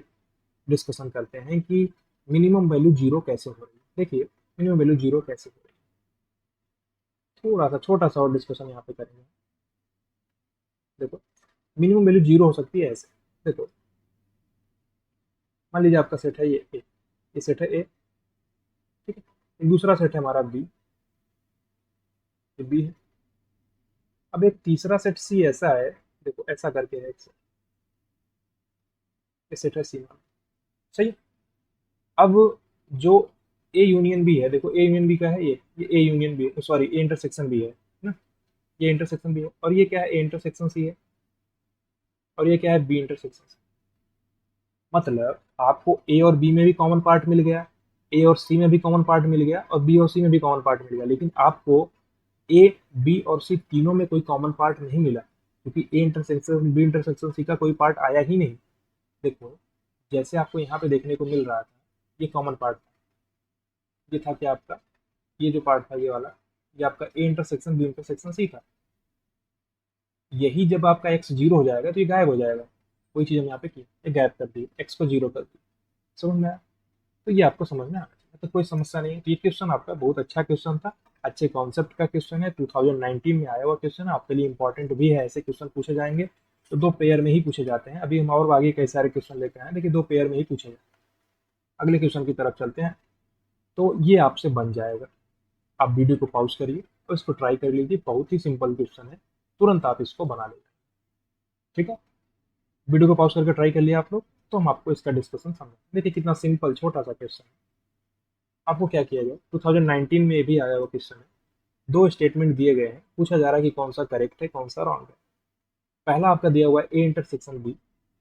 डिस्कशन करते हैं कि मिनिमम वैल्यू 0 कैसे हो रही है। देखिए मिनिमम वैल्यू 0 कैसे हो रही है, थोड़ा सा छोटा सा और डिस्कशन यहाँ पे करेंगे। देखो मिनिमम वैल्यू 0 हो सकती है ऐसे। देखो मान लीजिए आपका सेट है ये ए, ये सेट है ए, ठीक है, एक दूसरा सेट है हमारा बी, ये बी है। अब एक तीसरा सेट सी ऐसा है, देखो ऐसा करके है एक सेट, ये सेट है सी मान, सही है। अब जो ए यूनियन बी है, देखो ए यूनियन बी का है ये A union B, sorry A intersection B है ना, ये इंटरसेक्शन बी है, और ये क्या है ए इंटरसेक्शन सी है, और ये क्या है बी इंटरसेक्शन सी। मतलब आपको ए और बी में भी कॉमन पार्ट मिल गया, ए और सी में भी कॉमन पार्ट मिल गया, और बी और सी में भी कॉमन पार्ट मिल गया, लेकिन आपको ए बी और सी तीनों में कोई कॉमन पार्ट नहीं मिला, क्योंकि A intersection B intersection C का कोई पार्ट आया ही नहीं। देखो जैसे आपको यहाँ पे देखने को मिल रहा था, ये कॉमन पार्ट था, ये था क्या आपका, ये जो पार्ट था ये वाला, ये आपका A intersection B intersection C था। यही जब आपका एक्स 0 हो जाएगा तो ये गायब हो जाएगा, कोई चीज़ हम यहाँ पे की ये गायब कर दी, एक्स को 0 कर दी। समझ में आया, तो ये आपको समझ में आना चाहिए, तो कोई समस्या नहीं है। तो ये क्वेश्चन आपका बहुत अच्छा क्वेश्चन था, अच्छे कॉन्सेप्ट का क्वेश्चन है, 2019 में आया हुआ क्वेश्चन है, आपके लिए इंपॉर्टेंट भी है, ऐसे क्वेश्चन पूछे जाएंगे तो 2 पेयर में ही पूछे जाते हैं। अभी हम और आगे कई सारे क्वेश्चन लेकर आए हैं, देखिए 2 पेयर में ही पूछे जाए। अगले क्वेश्चन की तरफ चलते हैं, तो ये आपसे बन जाएगा। आप वीडियो को पॉज करिए और इसको ट्राई कर लीजिए, बहुत ही सिंपल क्वेश्चन है, तुरंत आप इसको बना लीजिए। ठीक है, वीडियो को पॉज करके ट्राई कर लिया आप लोग, तो हम आपको इसका डिस्कशन समझ, देखिए कितना सिंपल छोटा सा क्वेश्चन है। आपको क्या किया जाए, 2019 में भी आया हुआ क्वेश्चन है, 2 स्टेटमेंट दिए गए हैं, पूछा जा रहा है कि कौन सा करेक्ट है कौन सा रॉन्ग है। पहला आपका दिया हुआ है A intersection B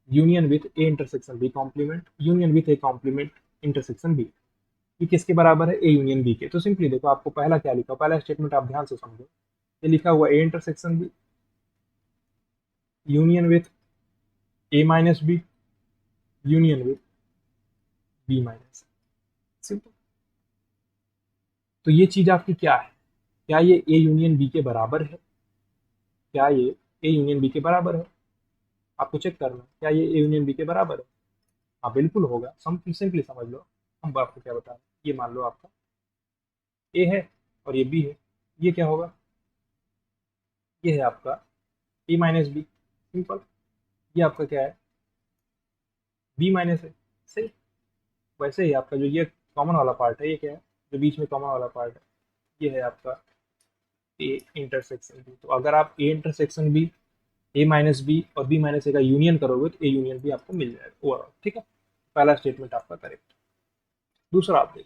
union with A intersection B complement union with A complement intersection B. ये किसके बराबर है, ए यूनियन बी के। तो सिंपली देखो आपको पहला क्या लिखा, पहला स्टेटमेंट आप ध्यान से समझो, ये लिखा हुआ A intersection B union with A minus B union with B minus, simple. तो ये चीज आपकी क्या है, क्या ये ए यूनियन बी के बराबर है, क्या ये ए यूनियन बी के बराबर है, आपको चेक करना है क्या ये ए यूनियन बी के बराबर है। हाँ बिल्कुल होगा, सिंपली समझ लो, हम आपको क्या बता रहे हैं, ये मान लो आपका ए है और ये बी है, ये क्या होगा, ये है आपका ए माइनस बी, सिंपल। ये आपका क्या है, बी माइनस है, सही। वैसे ही आपका जो ये कॉमन वाला पार्ट है, ये क्या है, जो बीच में कॉमन वाला पार्ट है, ये है आपका ए इंटरसेक्शन बी। तो अगर आप A intersection B A minus B और बी माइनस ए का यूनियन करोगे तो ए यूनियन बी आपको मिल जाएगा ओवरऑल। ठीक है, पहला स्टेटमेंट आपका करेक्ट। दूसरा आप देखिए,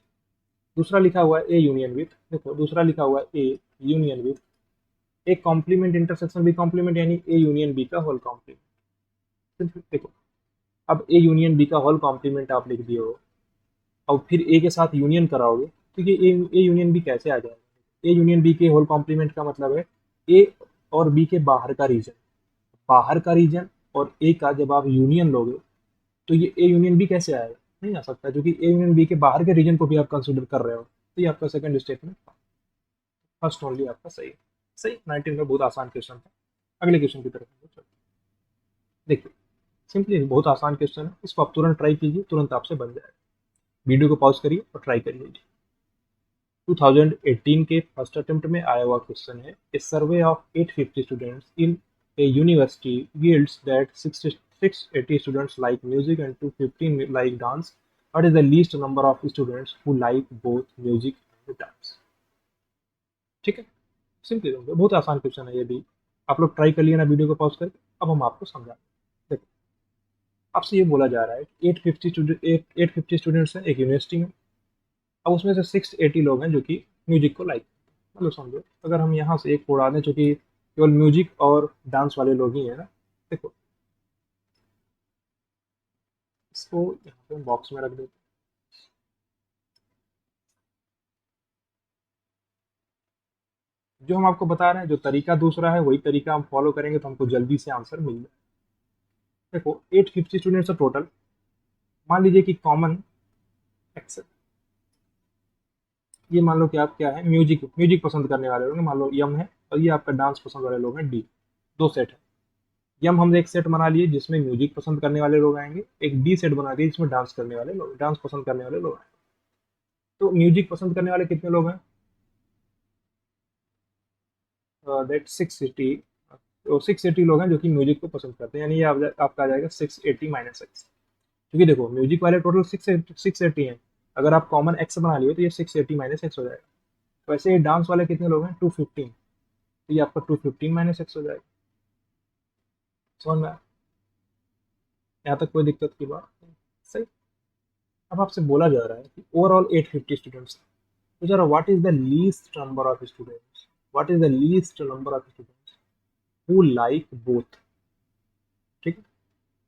दूसरा लिखा हुआ है ए यूनियन विथ, देखो दूसरा लिखा हुआ है A union with A complement intersection B complement, यानी ए यूनियन बी का होल कॉम्प्लीमेंट। देखो अब ए यूनियन बी का होल कॉम्प्लीमेंट आप लिख दिए हो, और फिर ए के साथ यूनियन कराओगे तो ये ए यूनियन बी कैसे आ जाएगा। ए यूनियन बी के होल कॉम्प्लीमेंट का मतलब है ए और बी के बाहर का रीजन, बाहर का रीजन और ए का जब आप यूनियन लोगे तो ये ए यूनियन बी कैसे आएगा, नहीं आ सकता, क्योंकि ए यूनियन बी के बाहर के रीजन को भी आप कंसिडर कर रहे हो। तो ये आपका सेकंड स्टेटमेंट, फर्स्ट ओनली आपका सही है। सही, 19 में बहुत आसान क्वेश्चन था। अगले क्वेश्चन की तरफ हम लोग चलते हैं। देखिए सिंपली बहुत आसान क्वेश्चन है, इसको आप तुरंत ट्राई कीजिए, तुरंत आपसे बन जाएगा। वीडियो को पॉज करिए और ट्राई कर लीजिए। 2018 के फर्स्ट अटेम्प्ट में आया हुआ क्वेश्चन है, a survey of 850 students in a university yields that 680 students like music and 215 like dance. What is the least number of students who like both music and dance? ठीक है, simply बहुत आसान question है ये भी। आप लोग ट्राई कर लिए ना वीडियो को पॉज करके। अब हम आपको समझा देखो, आपसे ये बोला जा रहा है कि 850 स्टूडेंट्स हैं एक यूनिवर्सिटी में। अब उसमें से 680 लोग हैं जो कि म्यूजिक को लाइक, मतलब समझो अगर हम यहाँ से एक उड़ा दें जो कि केवल म्यूजिक और डांस वाले लोग ही हैं ना। देखो इसको यहाँ पे बॉक्स में रख देते हैं। जो हम आपको बता रहे हैं जो तरीका दूसरा है वही तरीका हम फॉलो करेंगे तो हमको जल्दी से आंसर मिल जाए। देखो 850 स्टूडेंट्स है टोटल। मान लीजिए कि कॉमन एक्सेल, ये मान लो कि आप क्या है म्यूजिक म्यूजिक पसंद करने वाले लोग हैं, मान लो यम है, और ये आपका डांस पसंद वाले लोग हैं डी। दो सेट है। यम हमने एक सेट बना लिए जिसमें म्यूजिक पसंद करने वाले लोग आएंगे, एक डी सेट बना दिए जिसमें डांस करने वाले लोग, डांस पसंद करने वाले लोग आएंगे। तो म्यूजिक पसंद करने वाले कितने लोग हैं? दैट 680। तो 680 लोग हैं जो कि म्यूजिक को पसंद करते हैं, यानी ये आपका आ जाएगा 680 माइनस एक्स। क्योंकि देखो म्यूजिक वाले टोटल 680 हैं, अगर आप कॉमन एक्स बना लिए तो ये 680 माइनस एक्स हो जाएगा। वैसे ये डांस वाले कितने लोग हैं 215, तो ये आपका 215 माइनस एक्स हो जाएगा। समझ में आया? यहाँ तक कोई दिक्कत की बात नहीं। सही। अब आपसे बोला जा रहा है कि ओवरऑल 850 स्टूडेंट्स, तो जरा what is the least number of students, what is the least number of students who like both. ठीक है,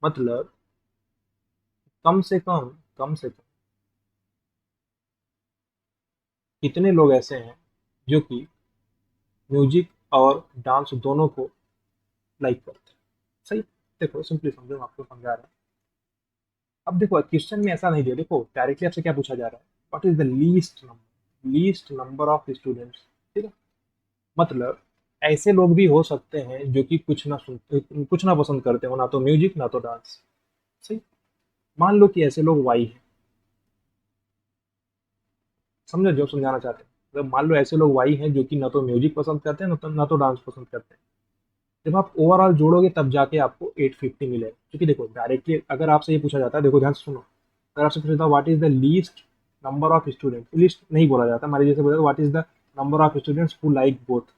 मतलब कम से कम कितने लोग ऐसे हैं जो कि म्यूजिक और डांस दोनों को लाइक करते हैं। सही। देखो सिंपली समझो, मैं आपको समझा रहा हूँ। अब देखो क्वेश्चन में ऐसा नहीं दिया, देखो डायरेक्टली आपसे क्या पूछा जा रहा है, what is the least number of students. ठीक है, मतलब ऐसे लोग भी हो सकते हैं जो कि कुछ ना पसंद करते हो, ना तो म्यूजिक ना तो डांस। सही। मान लो कि ऐसे लोग वाई हैं, समझो जो समझाना चाहते हैं। मतलब मान लो ऐसे लोग वाई हैं जो कि ना तो म्यूजिक पसंद करते हैं ना तो डांस पसंद करते हैं। जब आप ओवरऑल जोड़ोगे तब जाके आपको 850 मिलेगा। क्योंकि देखो डायरेक्टली अगर आपसे ये पूछा जाता है, देखो ध्यान से सुनो, अगर आपसे पूछा जाता what is the least number of student, list नहीं बोला जाता, हमारे जैसे बोला what is the number of students who like both.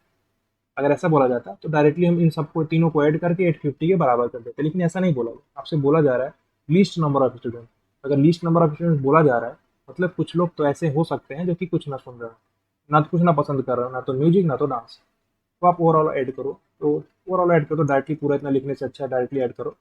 अगर ऐसा बोला जाता तो डायरेक्टली हम इन सबको तीनों को ऐड करके 850 के बराबर कर देते, लेकिन ऐसा नहीं बोला। आपसे बोला जा रहा है लीस्ट नंबर ऑफ स्टूडेंट। अगर लीस्ट नंबर ऑफ स्टूडेंट बोला जा रहा है मतलब कुछ लोग तो ऐसे हो सकते हैं जो कि कुछ ना सुन रहे हो, ना कुछ ना पसंद कर रहे हो, ना तो म्यूजिक ना तो डांस। तो आप ओवरऑल ऐड करो, तो ओवरऑल ऐड करो तो डायरेक्टली पूरा इतना लिखने से अच्छा डायरेक्टली ऐड करो।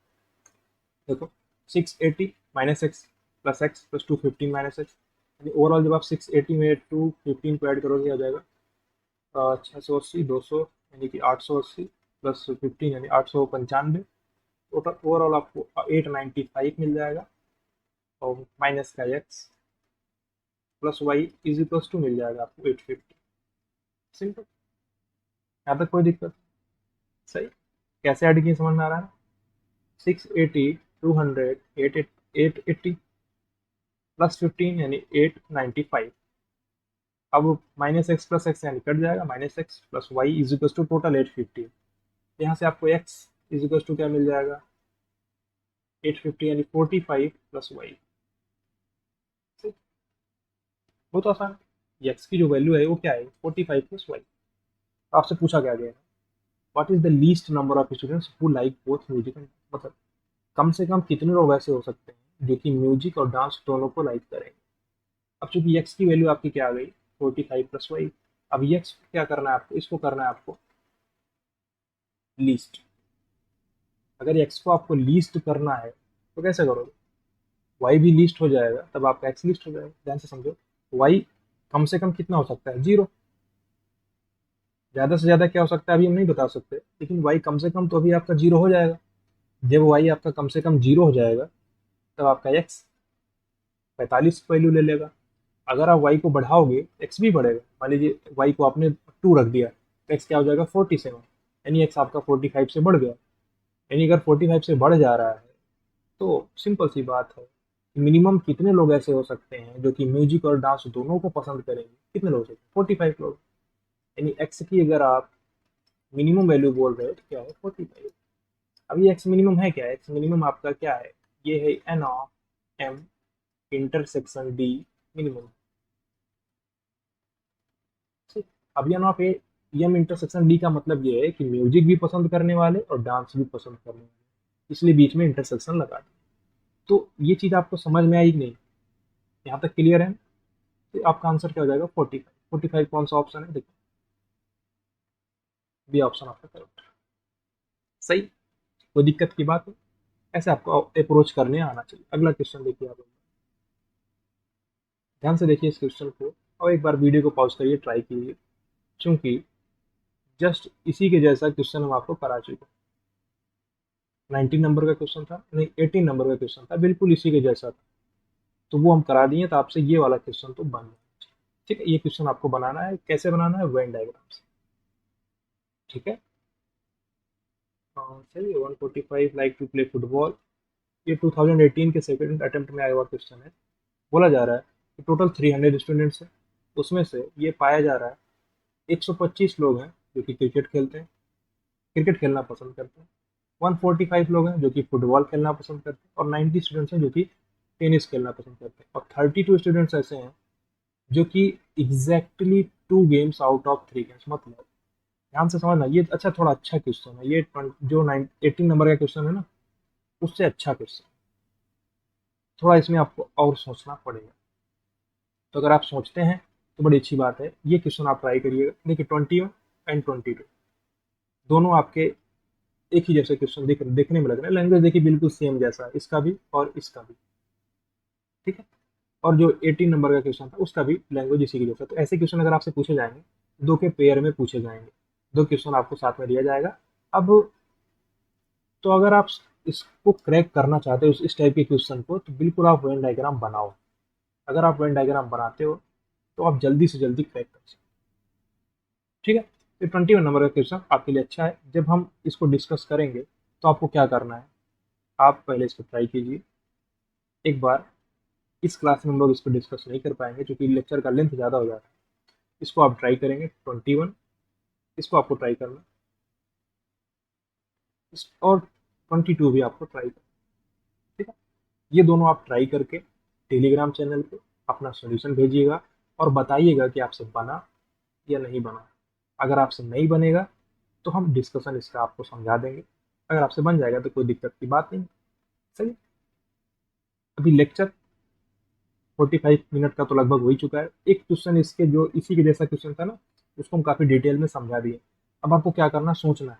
देखो 680 minus x plus x plus 215 minus x, यानी ओवरऑल जब आप 680 में 215 को ऐड करोगे आ जाएगा 680 200, यानी कि 880 प्लस 15 यानी 895। टोटल ओवरऑल आपको 895 मिल जाएगा, और माइनस का x plus y is equals to मिल जाएगा आपको 850। सिंपल। यहाँ तक कोई दिक्कत? सही। कैसे ऐड किए समझ में आ रहा है? 680 200 880 प्लस 15 यानी 895। अब माइनस एक्स प्लस एक्स यानी कट जाएगा, minus x plus y is equal to total 850। यहाँ से आपको एक्स इज इक्वल टू क्या मिल जाएगा 850 यानी 45 प्लस वाई। बहुत आसान। एक्स की जो वैल्यू है वो क्या है 45 प्लस वाई। आपसे पूछा क्या गया है what is the least number of students who like both music and, मतलब कम से कम कितने लोग ऐसे हो सकते हैं जो कि म्यूजिक और डांस दोनों को लाइक करेंगे। अब चूंकि एक्स की वैल्यू आपकी क्या आ गई 45 प्लस वाई, अब एक्स क्या करना है आपको, इसको करना है आपको लीस्ट। अगर एक्स को आपको लीस्ट करना है तो कैसे करोगे, वाई भी लीस्ट हो जाएगा तब आपका एक्स लीस्ट हो जाएगा। ध्यान से समझो, वाई कम से कम कितना हो सकता है 0, ज्यादा से ज्यादा क्या हो सकता है अभी हम नहीं बता सकते, लेकिन वाई कम से कम तो अभी आपका 0 हो जाएगा। जब वाई आपका कम से कम 0 हो जाएगा तब आपका एक्स 45 वैल्यू ले लेगा। अगर आप वाई को बढ़ाओगे एक्स भी बढ़ेगा। मान लीजिए वाई को आपने 2 रख दिया तो एक्स क्या हो जाएगा 47, यानी एक्स आपका 45 से बढ़ गया। यानी अगर 45 से बढ़ जा रहा है तो सिंपल सी बात है, मिनिमम कितने लोग ऐसे हो सकते हैं जो कि म्यूजिक और डांस दोनों को पसंद करेंगे, कितने लोग हो सकते हैं 45 लोग। यानी एक्स की अगर आप मिनिमम वैल्यू बोल रहे हो तो क्या है 45। अब ये एक्स मिनिमम है क्या, एक्स मिनिमम आपका क्या है, ये है n of M intersection D minimum. ठीक। अब n of A M intersection D का मतलब ये है कि म्यूजिक भी पसंद करने वाले और डांस भी पसंद करने वाले, इसलिए बीच में इंटरसेक्शन लगा दिया। तो ये चीज़ आपको समझ में आई कि नहीं? यहाँ तक क्लियर है? तो आपका आंसर क्या हो जाएगा? 45। 45 कौन सा ऑप्शन है? देखो, बी ऑप्शन आपका करेक्ट। सही, कोई दिक्कत की बात है? ऐसे आपको अप्रोच करने आना चाहिए। अगला क्वेश्चन देखिए, आप ध्यान से देखिए इस क्वेश्चन को, और एक बार वीडियो को पॉज करिए, ट्राई कीजिए, क्योंकि जस्ट इसी के जैसा क्वेश्चन हम आपको करा चुके हैं। 19 नंबर का क्वेश्चन था, नहीं 18 नंबर का क्वेश्चन था, बिल्कुल इसी के जैसा था, तो वो हम करा दिए। तो आपसे ये वाला क्वेश्चन तो बन जाना चाहिए। ठीक है, ये क्वेश्चन आपको बनाना है। कैसे बनाना है? वेन डायग्राम से। ठीक है, चलिए 145 लाइक टू प्ले फुटबॉल, ये 2018 के सेकंड अटेम्प्ट में आया हुआ क्वेश्चन है। बोला जा रहा है कि टोटल 300 स्टूडेंट्स हैं, उसमें से ये पाया जा रहा है 125 लोग हैं जो कि क्रिकेट खेलते हैं, क्रिकेट खेलना पसंद करते हैं। 145 लोग हैं जो कि फुटबॉल खेलना पसंद करते हैं, और 90 स्टूडेंट्स हैं जो कि टेनिस खेलना पसंद करते हैं, और 32 स्टूडेंट्स ऐसे हैं जो कि exactly 2 games out of 3 games. मतलब ध्यान से समझना, ये अच्छा थोड़ा अच्छा क्वेश्चन है ये, जो 18 नंबर का क्वेश्चन है ना, उससे अच्छा क्वेश्चन। थोड़ा इसमें आपको और सोचना पड़ेगा, तो अगर आप सोचते हैं तो बड़ी अच्छी बात है। ये क्वेश्चन आप ट्राई करिएगा। देखिए 21 एंड 22 दोनों आपके एक ही जैसे क्वेश्चन देखने में लग रहे हैं। लैंग्वेज देखिए बिल्कुल सेम जैसा है, इसका भी और इसका भी। ठीक है, और जो 18 नंबर का क्वेश्चन था उसका भी लैंग्वेज इसी की जैसा। तो ऐसे क्वेश्चन अगर आपसे पूछे जाएंगे, दो के पेयर में पूछे जाएंगे, दो क्वेश्चन आपको साथ में दिया जाएगा। अब तो अगर आप इसको क्रैक करना चाहते हो इस टाइप के क्वेश्चन को, तो बिल्कुल आप वेन डायग्राम बनाओ। अगर आप वेन डायग्राम बनाते हो तो आप जल्दी से जल्दी क्रैक कर सकते हो। ठीक है, तो 21 नंबर का क्वेश्चन आपके लिए अच्छा है। जब हम इसको डिस्कस करेंगे तो आपको क्या करना है, आप पहले इसको ट्राई कीजिए एक बार। इस क्लास में हम लोग इसको डिस्कस नहीं कर पाएंगे क्योंकि लेक्चर का लेंथ ज़्यादा हो जाता है। इसको आप ट्राई करेंगे 21, इसको आपको ट्राई करना, और 22 भी आपको ट्राई करना। ठीक है, ये दोनों आप ट्राई करके टेलीग्राम चैनल पे अपना सोल्यूशन भेजिएगा और बताइएगा कि आपसे बना या नहीं बना। अगर आपसे नहीं बनेगा तो हम डिस्कशन इसका आपको समझा देंगे, अगर आपसे बन जाएगा तो कोई दिक्कत की बात नहीं। सही, अभी लेक्चर 45 मिनट का तो लगभग हो ही चुका है। एक क्वेश्चन इसके जो इसी के जैसा क्वेश्चन था ना, उसको हम काफ़ी डिटेल में समझा दिए। अब आपको क्या करना, सोचना है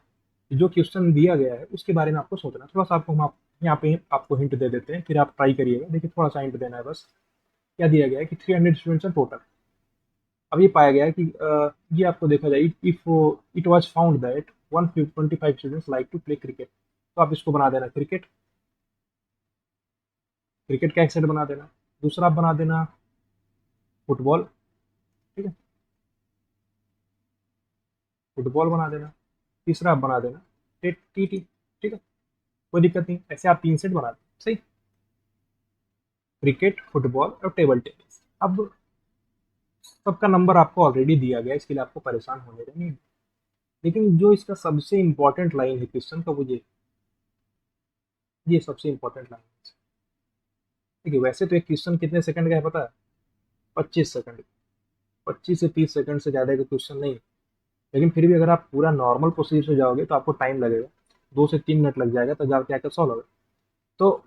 कि जो क्वेश्चन दिया गया है उसके बारे में आपको सोचना है। थोड़ा सा आपको हम यहाँ पे आपको हिंट दे देते हैं, फिर आप ट्राई करिएगा। देखिए थोड़ा सा हिंट देना है बस। क्या दिया गया है कि 300 स्टूडेंट्स हैं टोटल। अब ये पाया गया है कि ये आपको देखा जाए, if it was found that 125 students like to play cricket, तो आप इसको बना देना क्रिकेट। क्रिकेट का एक सेट बना देना। दूसरा आप बना देना फुटबॉल। ठीक है, फुटबॉल बना देना। तीसरा आप बना देना टी टी। ठीक है, कोई दिक्कत नहीं, ऐसे आप 3 सेट बना दें। सही, क्रिकेट, फुटबॉल और टेबल टेनिस। अब सबका नंबर आपको ऑलरेडी दिया गया है, इसके लिए आपको परेशान होने का नहीं। लेकिन जो इसका सबसे इंपॉर्टेंट लाइन है क्वेश्चन का, वो ये सबसे इंपॉर्टेंट लाइन है। देखिए वैसे तो एक क्वेश्चन कितने सेकंड का है पता है? 25 सेकंड। 25 से 30 सेकंड से ज़्यादा का क्वेश्चन नहीं। लेकिन फिर भी अगर आप पूरा नॉर्मल प्रोसीजर से जाओगे तो आपको टाइम लगेगा, 2 से 3 मिनट लग जाएगा, तो जाके आकर सॉल्व होगा। तो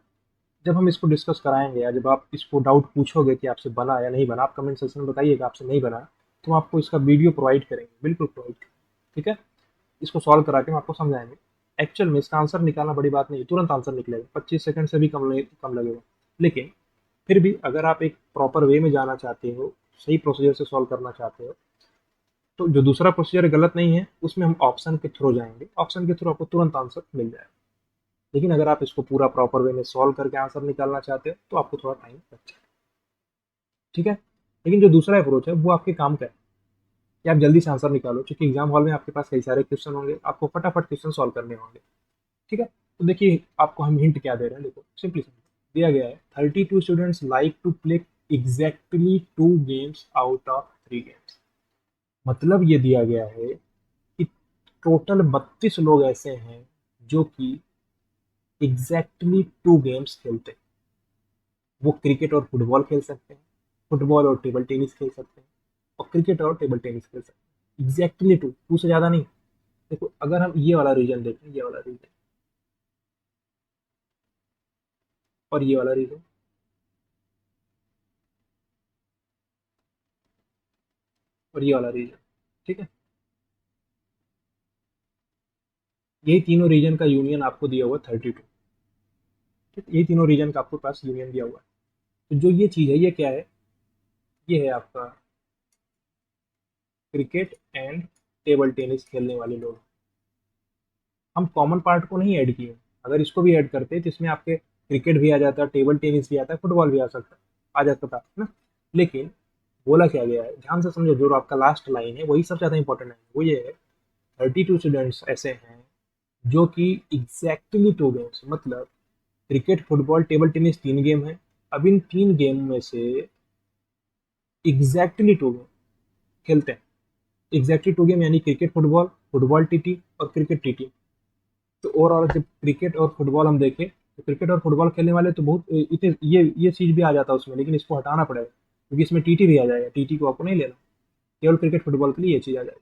जब हम इसको डिस्कस कराएंगे या जब आप इसको डाउट पूछोगे कि आपसे बना या नहीं बना, आप कमेंट सेक्शन में बताइएगा आपसे नहीं बना, तो हम आपको इसका वीडियो प्रोवाइड करेंगे, बिल्कुल प्रोवाइड करेंगे। ठीक है, इसको सॉल्व करा के हम आपको समझाएंगे। एक्चुअल में इसका आंसर निकालना बड़ी बात नहीं, तुरंत आंसर निकलेगा, 25 सेकंड से भी कम लगेगा। लेकिन फिर भी अगर आप एक प्रॉपर वे में जाना चाहते हो, सही प्रोसीजर से सॉल्व करना चाहते हो, तो जो दूसरा प्रोसीजर गलत नहीं है, उसमें हम ऑप्शन के थ्रू जाएंगे, ऑप्शन के थ्रू आपको तुरंत आंसर मिल जाएगा। लेकिन अगर आप इसको पूरा प्रॉपर वे में सॉल्व करके आंसर निकालना चाहते हो तो आपको थोड़ा टाइम लग जाएगा। ठीक है, लेकिन जो दूसरा अप्रोच है वो आपके काम का है कि आप जल्दी से आंसर निकालो, क्योंकि एग्जाम हॉल में आपके पास कई सारे क्वेश्चन होंगे, आपको फटाफट क्वेश्चन सॉल्व करने होंगे। ठीक है, तो देखिए आपको हम हिंट क्या दे रहे हैं, देखो सिंपली दिया गया है 32 students like to play exactly 2 games out of 3 games. मतलब ये दिया गया है कि टोटल 32 लोग ऐसे हैं जो कि एग्जैक्टली 2 गेम्स खेलते हैं। वो क्रिकेट और फुटबॉल खेल सकते हैं, फुटबॉल और टेबल टेनिस खेल सकते हैं, और क्रिकेट और टेबल टेनिस खेल सकते हैं। एग्जैक्टली टू से ज़्यादा नहीं। देखो अगर हम ये वाला रीजन देखें, ये वाला रीजन और ये वाला रीजन, और ये वाला रीजन, ठीक है, यही तीनों रीजन का यूनियन आपको दिया हुआ 32। ठीक, यही तीनों रीजन का आपको पास यूनियन दिया हुआ है। तो जो ये चीज़ है ये क्या है, ये है आपका क्रिकेट एंड टेबल टेनिस खेलने वाले लोग। हम कॉमन पार्ट को नहीं ऐड किए, अगर इसको भी ऐड करते तो इसमें आपके क्रिकेट भी आ जाता, टेबल टेनिस भी आता, फुटबॉल भी आ सकता, आ जाता था ना। लेकिन बोला क्या गया है, ध्यान से समझो, जो आपका लास्ट लाइन है वही सबसे ज़्यादा इंपॉर्टेंट है। वो ये है 32 स्टूडेंट्स ऐसे हैं जो कि एग्जैक्टली टू गेम्स, मतलब क्रिकेट फुटबॉल टेबल टेनिस तीन गेम है। अब इन तीन गेम में से एग्जैक्टली टू गेम खेलते हैं। एग्जैक्टली टू गेम यानी क्रिकेट फुटबॉल, फुटबॉल टीटी और क्रिकेट टीटी। तो ओवरऑल जब क्रिकेट और फुटबॉल हम देखें तो क्रिकेट और फुटबॉल खेलने वाले तो बहुत इतने, ये चीज़ भी आ जाता है उसमें, लेकिन इसको हटाना पड़ेगा क्योंकि इसमें टीटी भी आ जाएगा। टीटी को आपको नहीं लेना, केवल क्रिकेट फुटबॉल के लिए ये चीज़ आ जाएगी।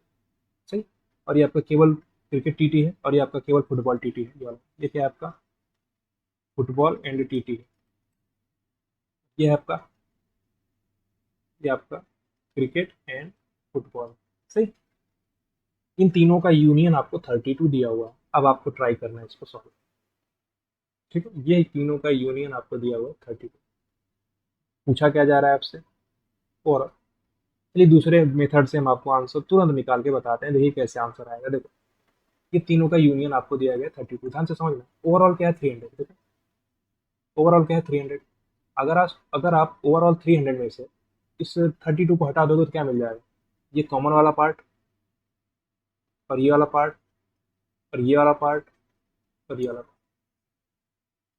सही। और ये आपका केवल क्रिकेट टीटी है और ये आपका केवल फुटबॉल टीटी है। ये वाला, ये क्या है आपका, फुटबॉल एंड टीटी है। ये है आपका, ये आपका क्रिकेट एंड फुटबॉल। सही। इन तीनों का यूनियन आपको 32 दिया हुआ है। अब आपको ट्राई करना है इसको सॉल्व। ठीक है, ये तीनों का यूनियन आपको दिया हुआ है 32। पूछा क्या जा रहा है आपसे, और चलिए दूसरे मेथड से हम आपको आंसर तुरंत निकाल के बताते हैं। देखिए कैसे आंसर आएगा। देखो ये तीनों का यूनियन आपको दिया गया 32, ध्यान से समझना। ओवरऑल क्या है 300, देखो ओवरऑल क्या है 300। अगर आप ओवरऑल 300 में से इस 32 को हटा दोगे तो क्या मिल जाएगा, ये कॉमन वाला पार्ट और ये वाला पार्ट और ये वाला पार्ट और ये वाला पार्ट।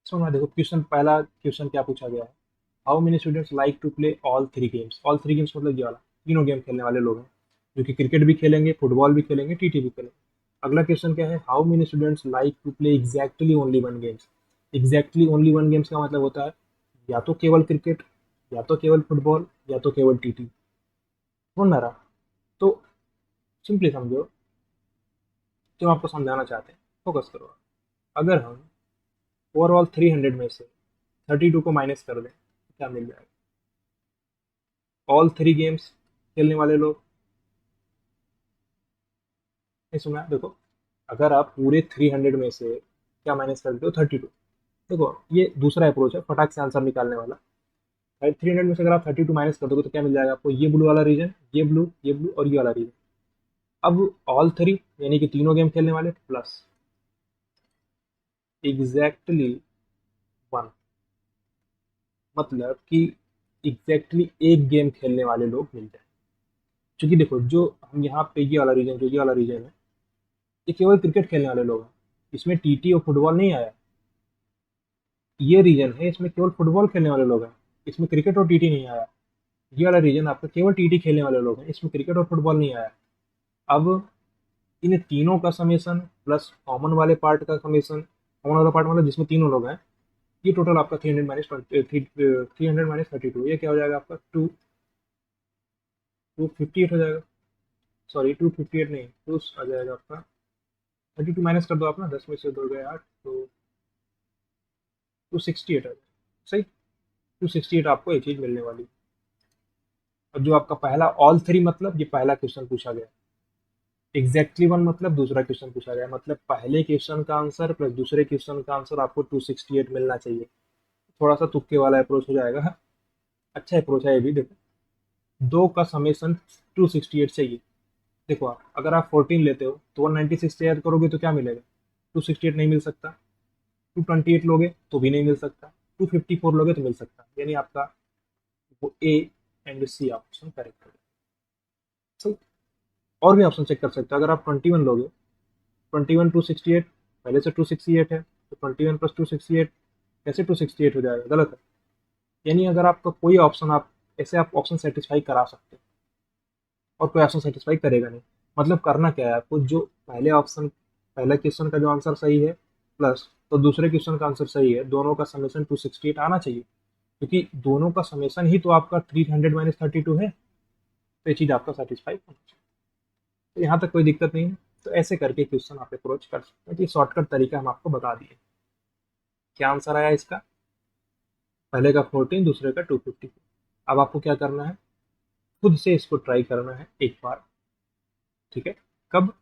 समझ में? देखो क्वेश्चन, पहला क्वेश्चन क्या पूछा गया है, how many students like to play all three games. All three games मतलब ये वाला, तीनों गेम खेलने वाले लोग हैं जो कि क्रिकेट भी खेलेंगे, फुटबॉल भी खेलेंगे, टीटी भी खेलेंगे। अगला क्वेश्चन क्या है, how many students like to play exactly only one games. Exactly only one games का मतलब होता है या तो केवल क्रिकेट, या तो केवल फुटबॉल, या तो केवल टीटी। समझ में आ रहा? तो सिंपली समझो, जो आपको समझाना चाहते हैं फोकस करो। अगर हम ओवरऑल 300 में से 32 को माइनस कर दें तो क्या मिल जाएगा, ऑल थ्री गेम्स खेलने वाले लोग। नहीं सुना? देखो अगर आप पूरे 300 में से क्या माइनस करते हो, 32। देखो ये दूसरा अप्रोच है फटाक से आंसर निकालने वाला। 300 में से अगर आप 32 माइनस कर दोगे तो क्या मिल जाएगा आपको, ये ब्लू वाला रीजन, ये ब्लू और ये वाला रीजन। अब ऑल थ्री यानी कि तीनों गेम खेलने वाले प्लस एग्जैक्टली वन, मतलब कि एग्जैक्टली एक गेम खेलने वाले लोग मिलते हैं। क्योंकि देखो जो हम यहाँ पे ये वाला रीजन, जो ये वाला रीजन है, ये केवल क्रिकेट खेलने वाले लोग हैं, इसमें टीटी और फुटबॉल नहीं आया। ये रीजन है इसमें केवल फुटबॉल खेलने वाले लोग हैं, इसमें क्रिकेट और टीटी नहीं आया। ये वाला रीजन आपका केवल टीटी खेलने वाले लोग हैं, इसमें क्रिकेट और फुटबॉल नहीं आया। अब इन तीनों का समेसन प्लस कॉमन वाले पार्ट का समेसन, कॉमन वाला पार्ट मतलब जिसमें तीनों लोग हैं, ये टोटल आपका 300 माइनस 300 माइनस 32, ये क्या हो जाएगा आपका 258 हो जाएगा। सॉरी 258 नहीं, टू आ जाएगा आपका, 32 माइनस कर दो आप ना, 10 में से 2 गए 8, तो 268 आ जाएगा। सही, 268 आपको ये चीज़ मिलने वाली। और जो आपका पहला ऑल थ्री, मतलब ये पहला क्वेश्चन पूछा गया, एग्जैक्टली वन मतलब दूसरा क्वेश्चन पूछा गया, मतलब पहले क्वेश्चन का आंसर प्लस दूसरे क्वेश्चन का आंसर आपको 268 मिलना चाहिए। थोड़ा सा तुक्के वाला अप्रोच हो जाएगा। हाँ, अच्छा अप्रोच है ये भी। देखो दो का समेसन 268 चाहिए। देखो आप अगर आप 14 लेते हो तो 196 से ऐड करोगे तो क्या मिलेगा, 268 नहीं मिल सकता। 228 लोगे तो भी नहीं मिल सकता। 254 लोगे तो मिल सकता, यानी आपका वो A and C option correct होगा। सही। और भी ऑप्शन चेक कर सकते हो, अगर आप 21 लोगे, 21 268, पहले से 268 है तो 21 प्लस 268 कैसे 268 हो जाएगा, गलत है। यानी अगर आपका कोई ऑप्शन, आप ऐसे आप ऑप्शन सेटिस्फाई करा सकते हैं और कोई ऑप्शन सेटिस्फाई करेगा नहीं। मतलब करना क्या है आपको, जो पहले ऑप्शन, पहले क्वेश्चन का जो आंसर सही है प्लस तो दूसरे क्वेश्चन का आंसर सही है, दोनों का समेशन 268 आना चाहिए। क्योंकि दोनों का समेशन ही तो आपका 300 माइनस 32 है, तो ये चीज़ आपका सेटिस्फाई होना चाहिए। तो यहाँ तक कोई दिक्कत नहीं है। तो ऐसे करके क्वेश्चन आप अप्रोच कर सकते हैं। तो ये शॉर्टकट तरीका हम आपको बता दिए। क्या आंसर आया इसका? पहले का 14, दूसरे का 250। अब आपको क्या करना है, खुद से इसको ट्राई करना है एक बार। ठीक है, कब?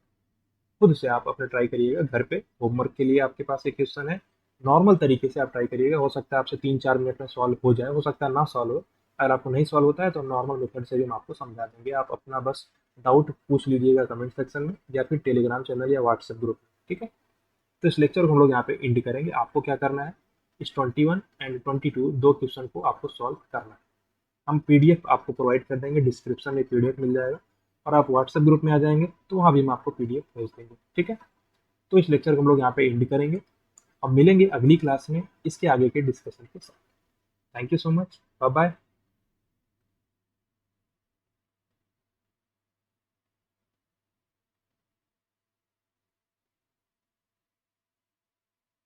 खुद से आप अपने ट्राई करिएगा घर पे, होमवर्क के लिए आपके पास एक क्वेश्चन है, नॉर्मल तरीके से आप ट्राई करिएगा। हो सकता है आपसे 3-4 मिनट में सॉल्व हो जाए, हो सकता है ना सॉल्व हो। अगर आपको नहीं सॉल्व होता है तो नॉर्मल मेथड से भी हम आपको समझा देंगे। आप अपना बस डाउट पूछ लीजिएगा कमेंट सेक्शन में या फिर टेलीग्राम चैनल या व्हाट्सएप ग्रुप में। ठीक है, तो इस लेक्चर को हम लोग यहाँ पे एंड करेंगे। आपको क्या करना है, इस 21 एंड 22 दो क्वेश्चन को आपको सॉल्व करना है। हम पीडीएफ आपको प्रोवाइड कर देंगे, डिस्क्रिप्शन में पीडीएफ मिल जाएगा, और आप व्हाट्सएप ग्रुप में आ जाएंगे तो वहाँ भी हम आपको पीडीएफ भेज देंगे। ठीक है, तो इस लेक्चर को हम लोग यहाँ पे एंड करेंगे। अब मिलेंगे अगली क्लास में इसके आगे के डिस्कशन के साथ। Thank you so much, bye bye.